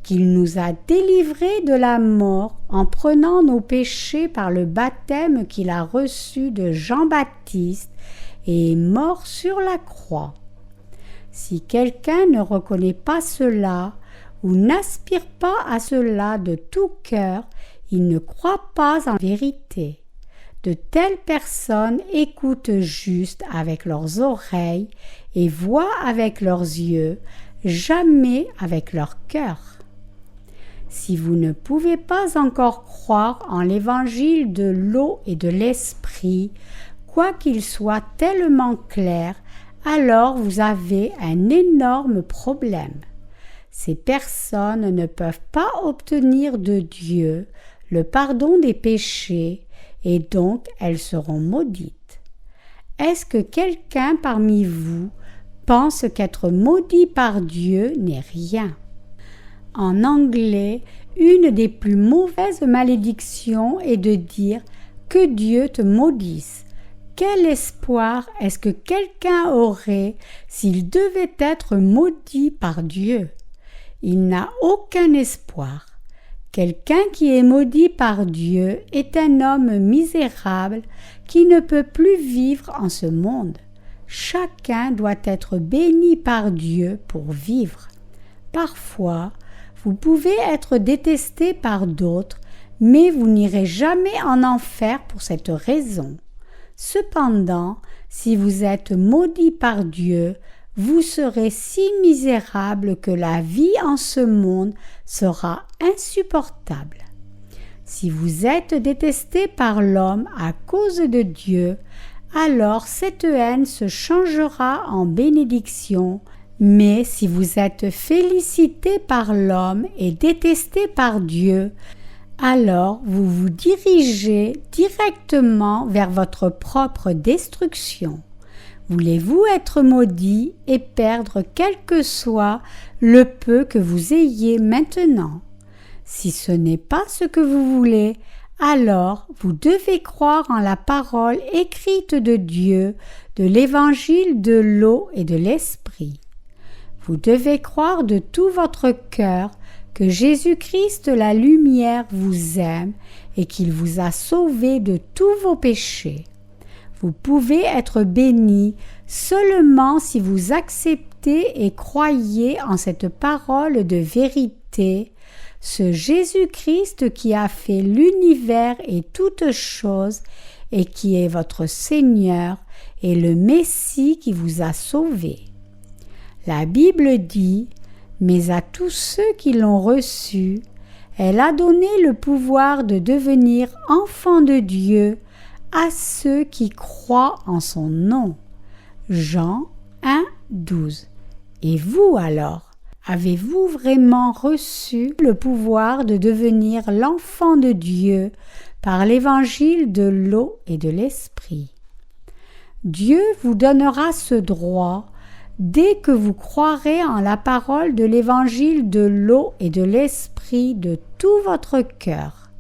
qu'il nous a délivrés de la mort en prenant nos péchés par le baptême qu'il a reçu de Jean-Baptiste et est mort sur la croix. Si quelqu'un ne reconnaît pas cela ou n'aspire pas à cela de tout cœur, il ne croit pas en vérité. De telles personnes écoutent juste avec leurs oreilles et voient avec leurs yeux, jamais avec leur cœur. Si vous ne pouvez pas encore croire en l'évangile de l'eau et de l'esprit, quoiqu'il soit tellement clair, alors vous avez un énorme problème. Ces personnes ne peuvent pas obtenir de Dieu le pardon des péchés et donc elles seront maudites. Est-ce que quelqu'un parmi vous pense qu'être maudit par Dieu n'est rien? En anglais, une des plus mauvaises malédictions est de dire « que Dieu te maudisse ». Quel espoir est-ce que quelqu'un aurait s'il devait être maudit par Dieu? Il n'a aucun espoir. Quelqu'un qui est maudit par Dieu est un homme misérable qui ne peut plus vivre en ce monde. Chacun doit être béni par Dieu pour vivre. Parfois, vous pouvez être détesté par d'autres, mais vous n'irez jamais en enfer pour cette raison. Cependant, si vous êtes maudit par Dieu, vous serez si misérable que la vie en ce monde sera insupportable. Si vous êtes détesté par l'homme à cause de Dieu, alors cette haine se changera en bénédiction, mais si vous êtes félicité par l'homme et détesté par Dieu, alors vous vous dirigez directement vers votre propre destruction. Voulez-vous être maudit et perdre quel que soit le peu que vous ayez maintenant? Si ce n'est pas ce que vous voulez, alors vous devez croire en la parole écrite de Dieu, de l'évangile de l'eau et de l'esprit. Vous devez croire de tout votre cœur que Jésus-Christ la lumière vous aime et qu'il vous a sauvé de tous vos péchés. Vous pouvez être béni seulement si vous acceptez et croyez en cette parole de vérité, ce Jésus-Christ qui a fait l'univers et toutes choses et qui est votre Seigneur et le Messie qui vous a sauvé. La Bible dit « Mais à tous ceux qui l'ont reçu, elle a donné le pouvoir de devenir enfants de Dieu à ceux qui croient en son nom. » Jean 1, 12. Et vous alors, avez-vous vraiment reçu le pouvoir de devenir l'enfant de Dieu par l'évangile de l'eau et de l'esprit? Dieu vous donnera ce droit dès que vous croirez en la parole de l'évangile de l'eau et de l'esprit de tout votre cœur.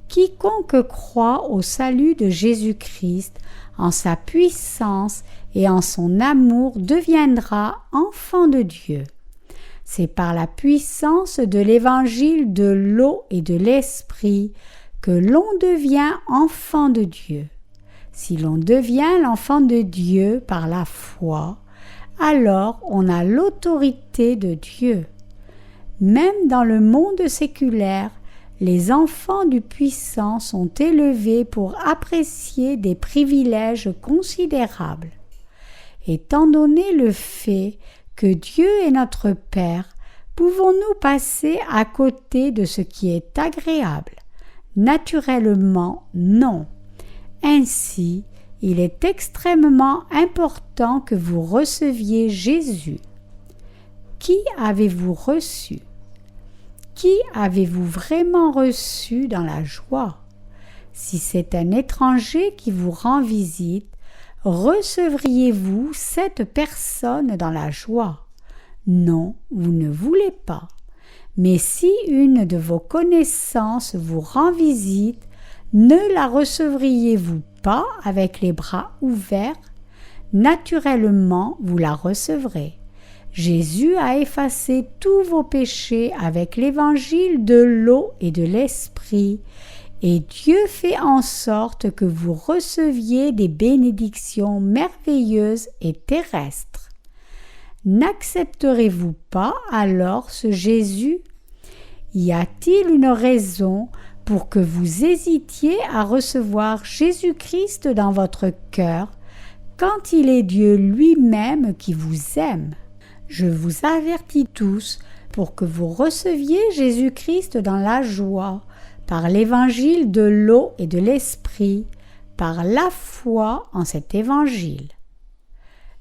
Quiconque croit au salut de Jésus-Christ, en sa puissance et en son amour deviendra enfant de Dieu. C'est par la puissance de l'évangile de l'eau et de l'esprit que l'on devient enfant de Dieu. Si l'on devient l'enfant de Dieu par la foi, alors on a l'autorité de Dieu. Même dans le monde séculaire, les enfants du puissant sont élevés pour apprécier des privilèges considérables. Étant donné le fait que Dieu est notre Père, pouvons-nous passer à côté de ce qui est agréable? Naturellement, non. Ainsi, il est extrêmement important que vous receviez Jésus. Qui avez-vous reçu? Qui avez-vous vraiment reçu dans la joie? Si c'est un étranger qui vous rend visite, recevriez-vous cette personne dans la joie? Non, vous ne voulez pas. Mais si une de vos connaissances vous rend visite, ne la recevriez-vous pas avec les bras ouverts, naturellement vous la recevrez. Jésus a effacé tous vos péchés avec l'évangile de l'eau et de l'esprit, et Dieu fait en sorte que vous receviez des bénédictions merveilleuses et terrestres. N'accepterez-vous pas alors ce Jésus? Y a-t-il une raison pour que vous hésitiez à recevoir Jésus-Christ dans votre cœur quand il est Dieu lui-même qui vous aime? Je vous avertis tous pour que vous receviez Jésus-Christ dans la joie, par l'évangile de l'eau et de l'esprit, par la foi en cet évangile.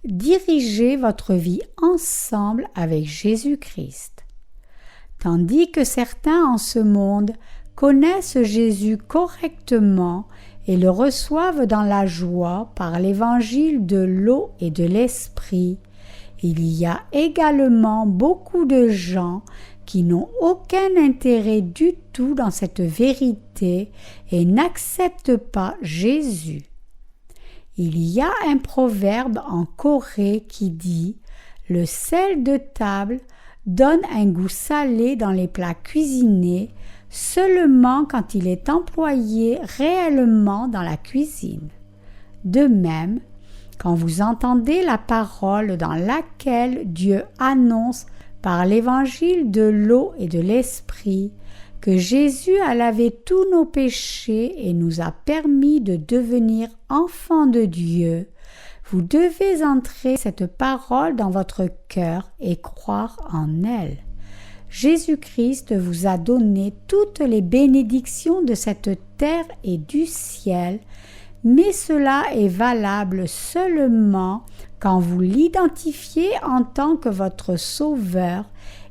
Dirigez votre vie ensemble avec Jésus-Christ. Tandis que certains en ce monde connaissent Jésus correctement et le reçoivent dans la joie par l'évangile de l'eau et de l'esprit, il y a également beaucoup de gens qui n'ont aucun intérêt du tout dans cette vérité et n'acceptent pas Jésus. Il y a un proverbe en Corée qui dit « Le sel de table donne un goût salé dans les plats cuisinés seulement quand il est employé réellement dans la cuisine. » De même, quand vous entendez la parole dans laquelle Dieu annonce par l'évangile de l'eau et de l'esprit que Jésus a lavé tous nos péchés et nous a permis de devenir enfants de Dieu, vous devez entrer cette parole dans votre cœur et croire en elle. Jésus-Christ vous a donné toutes les bénédictions de cette terre et du ciel, mais cela est valable seulement quand vous l'identifiez en tant que votre sauveur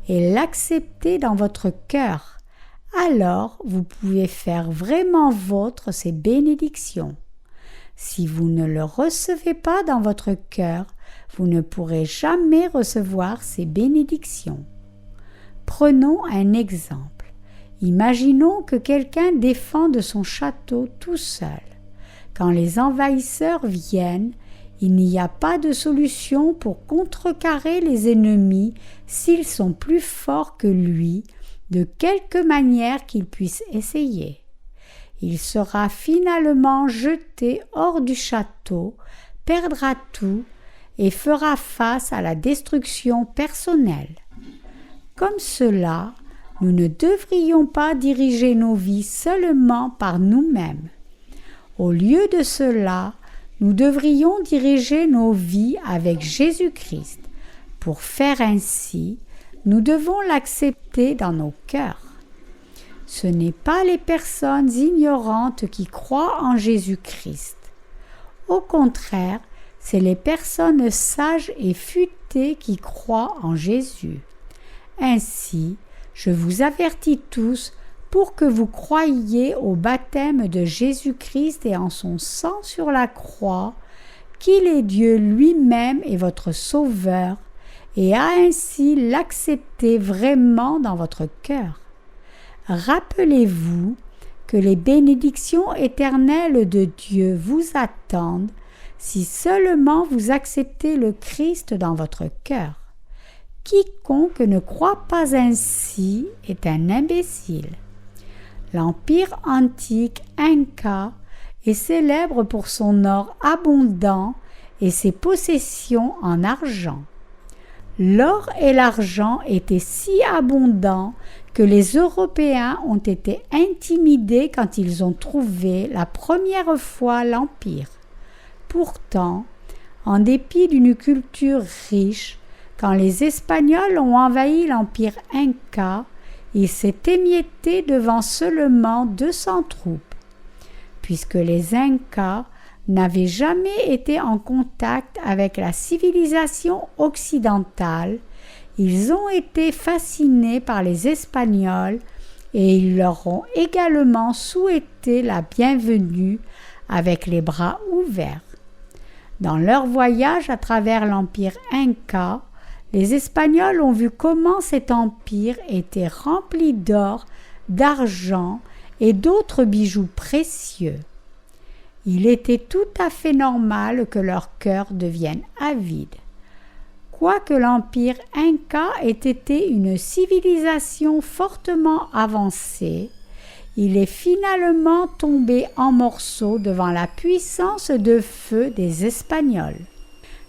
et l'acceptez dans votre cœur. Alors vous pouvez faire vraiment vôtre ces bénédictions. Si vous ne le recevez pas dans votre cœur, vous ne pourrez jamais recevoir ces bénédictions. Prenons un exemple. Imaginons que quelqu'un défende son château tout seul. Quand les envahisseurs viennent, il n'y a pas de solution pour contrecarrer les ennemis s'ils sont plus forts que lui, de quelque manière qu'ils puissent essayer. Il sera finalement jeté hors du château, perdra tout et fera face à la destruction personnelle. Comme cela, nous ne devrions pas diriger nos vies seulement par nous-mêmes. Au lieu de cela, nous devrions diriger nos vies avec Jésus-Christ. Pour faire ainsi, nous devons l'accepter dans nos cœurs. Ce n'est pas les personnes ignorantes qui croient en Jésus-Christ. Au contraire, c'est les personnes sages et futées qui croient en Jésus. Ainsi, je vous avertis tous pour que vous croyiez au baptême de Jésus-Christ et en son sang sur la croix, qu'il est Dieu lui-même et votre Sauveur, et à ainsi l'accepter vraiment dans votre cœur. Rappelez-vous que les bénédictions éternelles de Dieu vous attendent si seulement vous acceptez le Christ dans votre cœur. Quiconque ne croit pas ainsi est un imbécile. L'empire antique Inca est célèbre pour son or abondant et ses possessions en argent. L'or et l'argent étaient si abondants que les Européens ont été intimidés quand ils ont trouvé la première fois l'Empire. Pourtant, en dépit d'une culture riche, quand les Espagnols ont envahi l'Empire Inca, il s'est émietté devant seulement 200 troupes. Puisque les Incas n'avaient jamais été en contact avec la civilisation occidentale, ils ont été fascinés par les Espagnols et ils leur ont également souhaité la bienvenue avec les bras ouverts. Dans leur voyage à travers l'Empire Inca, les Espagnols ont vu comment cet empire était rempli d'or, d'argent et d'autres bijoux précieux. Il était tout à fait normal que leur cœur devienne avide. Quoique l'empire Inca ait été une civilisation fortement avancée, il est finalement tombé en morceaux devant la puissance de feu des Espagnols.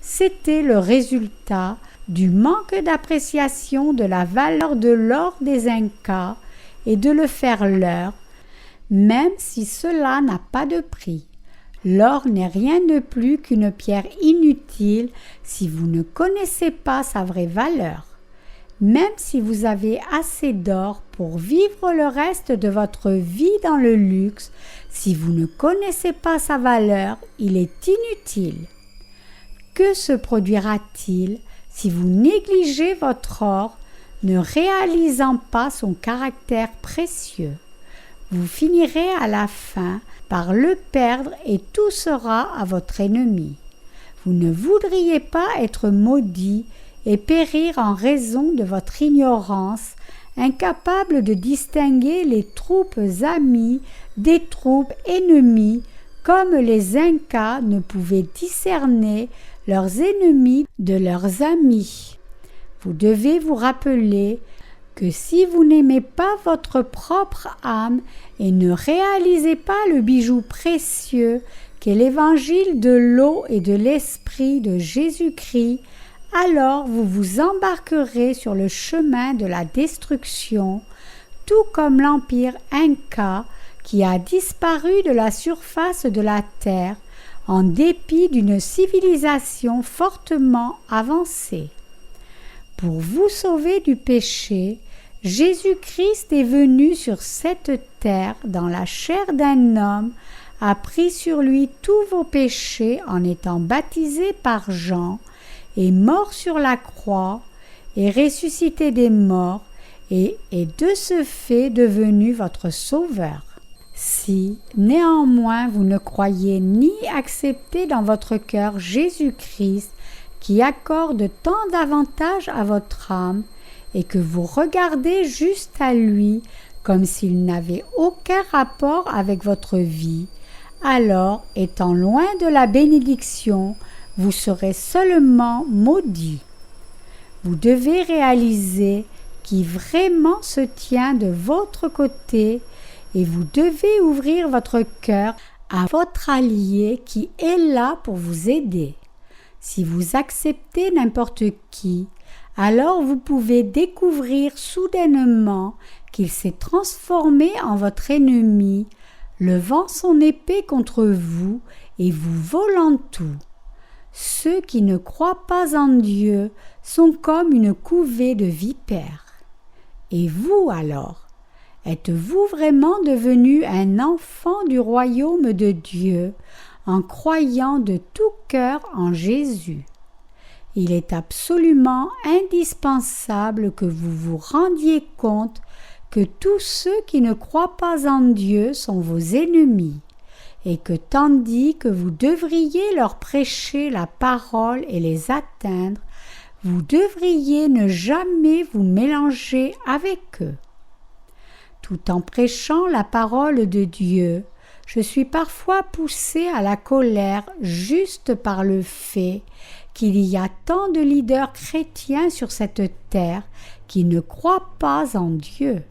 C'était le résultat du manque d'appréciation de la valeur de l'or des Incas et de le faire leur, même si cela n'a pas de prix. L'or n'est rien de plus qu'une pierre inutile si vous ne connaissez pas sa vraie valeur. Même si vous avez assez d'or pour vivre le reste de votre vie dans le luxe, si vous ne connaissez pas sa valeur, il est inutile. Que se produira-t-il si vous négligez votre or, ne réalisant pas son caractère précieux? Vous finirez à la fin par le perdre et tout sera à votre ennemi. Vous ne voudriez pas être maudit et périr en raison de votre ignorance, incapable de distinguer les troupes amies des troupes ennemies, comme les Incas ne pouvaient discerner leurs ennemis de leurs amis. Vous devez vous rappeler que si vous n'aimez pas votre propre âme et ne réalisez pas le bijou précieux qu'est l'évangile de l'eau et de l'esprit de Jésus-Christ, alors vous vous embarquerez sur le chemin de la destruction, tout comme l'empire Inca qui a disparu de la surface de la terre en dépit d'une civilisation fortement avancée. Pour vous sauver du péché, Jésus-Christ est venu sur cette terre dans la chair d'un homme, a pris sur lui tous vos péchés en étant baptisé par Jean, est mort sur la croix, est ressuscité des morts et est de ce fait devenu votre sauveur. Si, néanmoins, vous ne croyez ni accepter dans votre cœur Jésus-Christ, qui accorde tant d'avantages à votre âme, et que vous regardez juste à lui comme s'il n'avait aucun rapport avec votre vie, alors, étant loin de la bénédiction, vous serez seulement maudit. Vous devez réaliser qui vraiment se tient de votre côté et vous devez ouvrir votre cœur à votre allié qui est là pour vous aider. Si vous acceptez n'importe qui, alors vous pouvez découvrir soudainement qu'il s'est transformé en votre ennemi, levant son épée contre vous et vous volant tout. Ceux qui ne croient pas en Dieu sont comme une couvée de vipères. Et vous alors, êtes-vous vraiment devenu un enfant du royaume de Dieu en croyant de tout cœur en Jésus? Il est absolument indispensable que vous vous rendiez compte que tous ceux qui ne croient pas en Dieu sont vos ennemis, et que tandis que vous devriez leur prêcher la parole et les atteindre, vous devriez ne jamais vous mélanger avec eux. Tout en prêchant la parole de Dieu, je suis parfois poussée à la colère juste par le fait qu'il y a tant de leaders chrétiens sur cette terre qui ne croient pas en Dieu.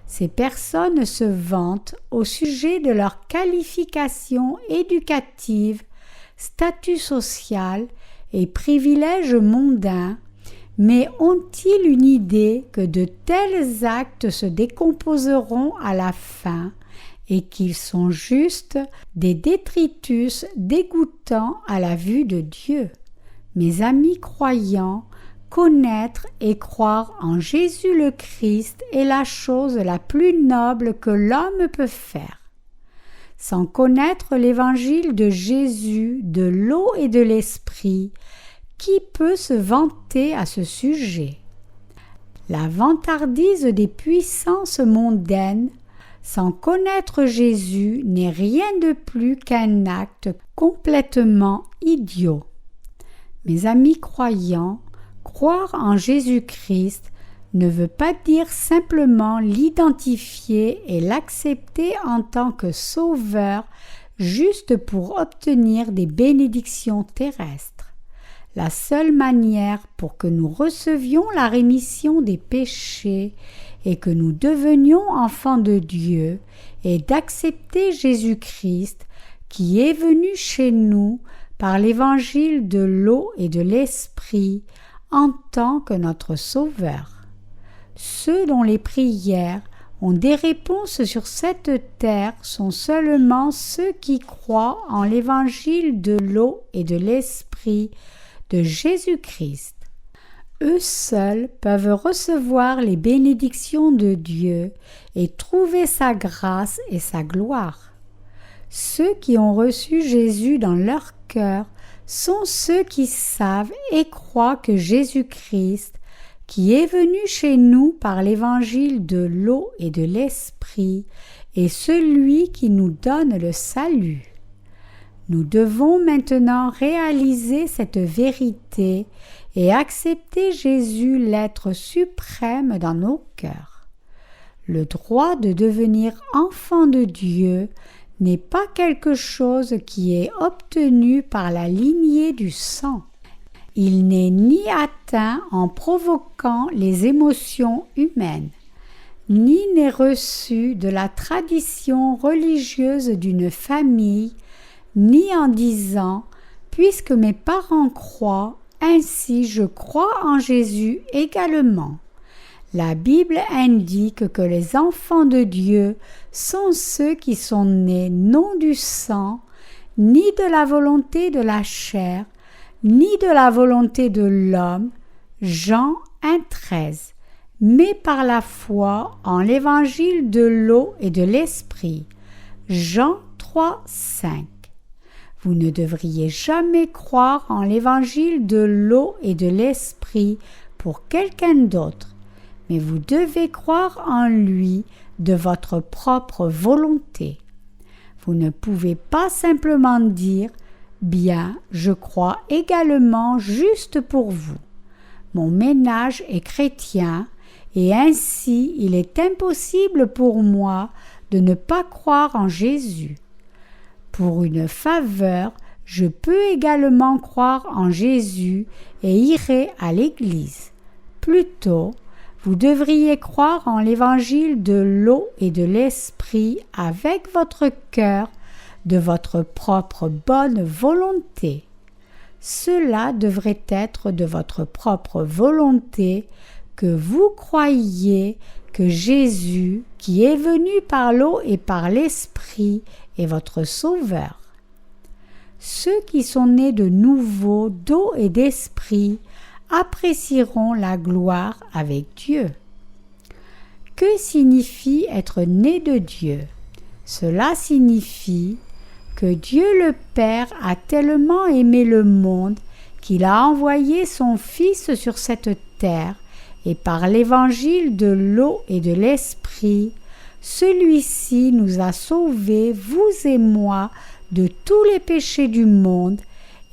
Ces personnes se vantent au sujet de leur qualification éducative, statut social et privilèges mondains, mais ont-ils une idée que de tels actes se décomposeront à la fin et qu'ils sont juste des détritus dégoûtants à la vue de Dieu? Mes amis croyants, connaître et croire en Jésus le Christ est la chose la plus noble que l'homme peut faire. Sans connaître l'évangile de Jésus, de l'eau et de l'esprit, qui peut se vanter à ce sujet? La vantardise des puissances mondaines, sans connaître Jésus, n'est rien de plus qu'un acte complètement idiot. Mes amis croyants, croire en Jésus-Christ ne veut pas dire simplement l'identifier et l'accepter en tant que sauveur juste pour obtenir des bénédictions terrestres. La seule manière pour que nous recevions la rémission des péchés et que nous devenions enfants de Dieu est d'accepter Jésus-Christ qui est venu chez nous par l'évangile de l'eau et de l'esprit en tant que notre Sauveur. Ceux dont les prières ont des réponses sur cette terre sont seulement ceux qui croient en l'évangile de l'eau et de l'esprit de Jésus-Christ. Eux seuls peuvent recevoir les bénédictions de Dieu et trouver sa grâce et sa gloire. Ceux qui ont reçu Jésus dans leur cœur sont ceux qui savent et croient que Jésus-Christ, qui est venu chez nous par l'évangile de l'eau et de l'esprit, est celui qui nous donne le salut. Nous devons maintenant réaliser cette vérité et accepter Jésus l'être suprême dans nos cœurs. Le droit de devenir enfant de Dieu n'est pas quelque chose qui est obtenu par la lignée du sang. Il n'est ni atteint en provoquant les émotions humaines, ni n'est reçu de la tradition religieuse d'une famille, ni en disant « puisque mes parents croient, ainsi je crois en Jésus également ». La Bible indique que les enfants de Dieu sont ceux qui sont nés non du sang, ni de la volonté de la chair, ni de la volonté de l'homme, Jean 1,13, mais par la foi en l'évangile de l'eau et de l'esprit, Jean 3,5. Vous ne devriez jamais croire en l'évangile de l'eau et de l'esprit pour quelqu'un d'autre, mais vous devez croire en lui de votre propre volonté. Vous ne pouvez pas simplement dire « Bien, je crois également juste pour vous. Mon ménage est chrétien et ainsi il est impossible pour moi de ne pas croire en Jésus. Pour une faveur, je peux également croire en Jésus et irai à l'église. Plutôt, vous devriez croire en l'évangile de l'eau et de l'esprit avec votre cœur, de votre propre bonne volonté. Cela devrait être de votre propre volonté que vous croyiez que Jésus, qui est venu par l'eau et par l'esprit, est votre Sauveur. Ceux qui sont nés de nouveau d'eau et d'esprit apprécieront la gloire avec Dieu. Que signifie être né de Dieu? Cela signifie que Dieu le Père a tellement aimé le monde qu'il a envoyé son Fils sur cette terre et par l'évangile de l'eau et de l'esprit, celui-ci nous a sauvés, vous et moi, de tous les péchés du monde.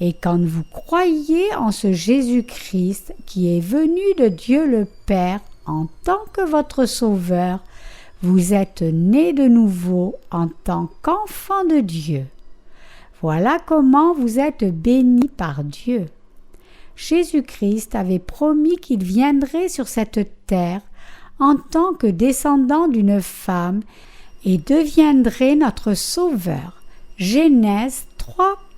Et quand vous croyez en ce Jésus-Christ qui est venu de Dieu le Père en tant que votre Sauveur, vous êtes nés de nouveau en tant qu'enfants de Dieu. Voilà comment vous êtes bénis par Dieu. Jésus-Christ avait promis qu'il viendrait sur cette terre en tant que descendant d'une femme et deviendrait notre Sauveur. Genèse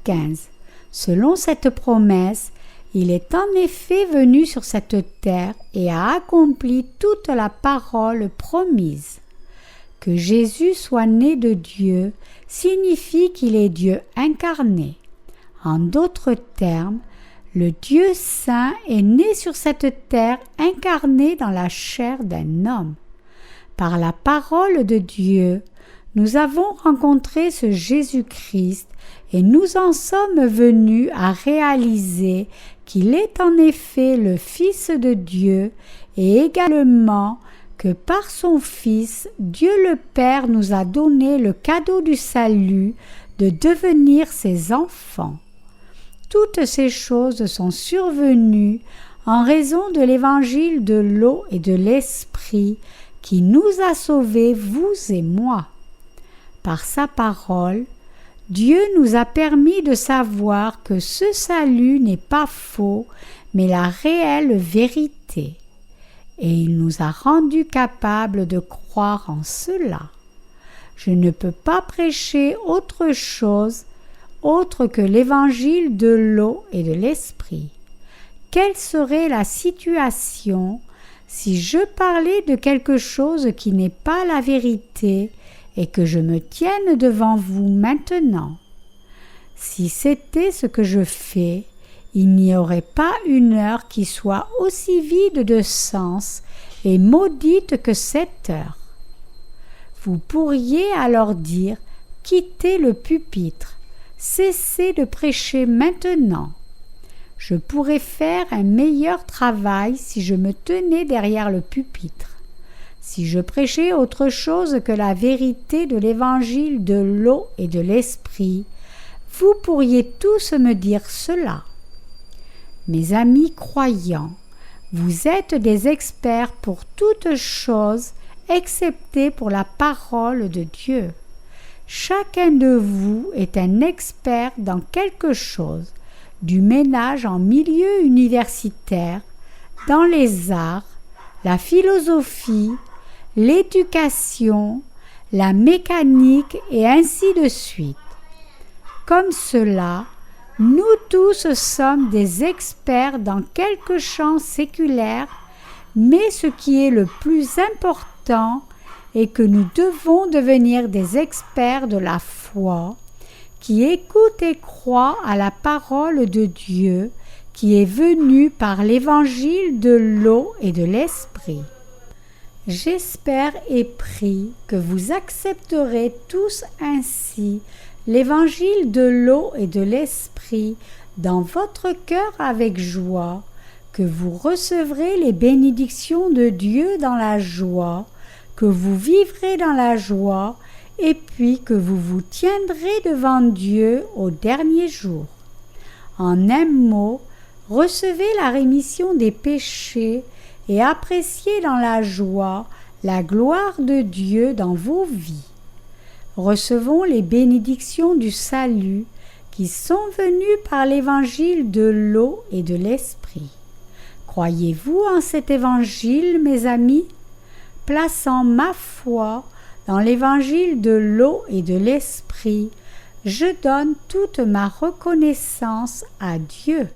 3,15. Selon cette promesse, il est en effet venu sur cette terre et a accompli toute la parole promise. Que Jésus soit né de Dieu signifie qu'il est Dieu incarné. En d'autres termes, le Dieu saint est né sur cette terre incarné dans la chair d'un homme. Par la parole de Dieu, nous avons rencontré ce Jésus-Christ et nous en sommes venus à réaliser qu'il est en effet le Fils de Dieu et également que par son Fils, Dieu le Père nous a donné le cadeau du salut de devenir ses enfants. Toutes ces choses sont survenues en raison de l'évangile de l'eau et de l'esprit qui nous a sauvés, vous et moi. Par sa parole, Dieu nous a permis de savoir que ce salut n'est pas faux, mais la réelle vérité. Et il nous a rendus capables de croire en cela. Je ne peux pas prêcher autre chose autre que l'évangile de l'eau et de l'esprit. Quelle serait la situation si je parlais de quelque chose qui n'est pas la vérité et que je me tienne devant vous maintenant? Si c'était ce que je fais, il n'y aurait pas une heure qui soit aussi vide de sens et maudite que cette heure. Vous pourriez alors dire « Quittez le pupitre, cessez de prêcher maintenant ». Je pourrais faire un meilleur travail si je me tenais derrière le pupitre. Si je prêchais autre chose que la vérité de l'évangile de l'eau et de l'esprit, vous pourriez tous me dire cela. Mes amis croyants, vous êtes des experts pour toutes choses excepté pour la parole de Dieu. Chacun de vous est un expert dans quelque chose, du ménage en milieu universitaire, dans les arts, la philosophie, l'éducation, la mécanique et ainsi de suite. Comme cela, nous tous sommes des experts dans quelque champ séculaire, mais ce qui est le plus important est que nous devons devenir des experts de la foi, qui écoutent et croient à la parole de Dieu, qui est venue par l'évangile de l'eau et de l'esprit. J'espère et prie que vous accepterez tous ainsi l'évangile de l'eau et de l'esprit dans votre cœur avec joie, que vous recevrez les bénédictions de Dieu dans la joie, que vous vivrez dans la joie, et puis que vous vous tiendrez devant Dieu au dernier jour. En un mot, recevez la rémission des péchés et appréciez dans la joie la gloire de Dieu dans vos vies. Recevons les bénédictions du salut qui sont venues par l'évangile de l'eau et de l'esprit. Croyez-vous en cet évangile, mes amis? Plaçant ma foi dans l'évangile de l'eau et de l'esprit, je donne toute ma reconnaissance à Dieu.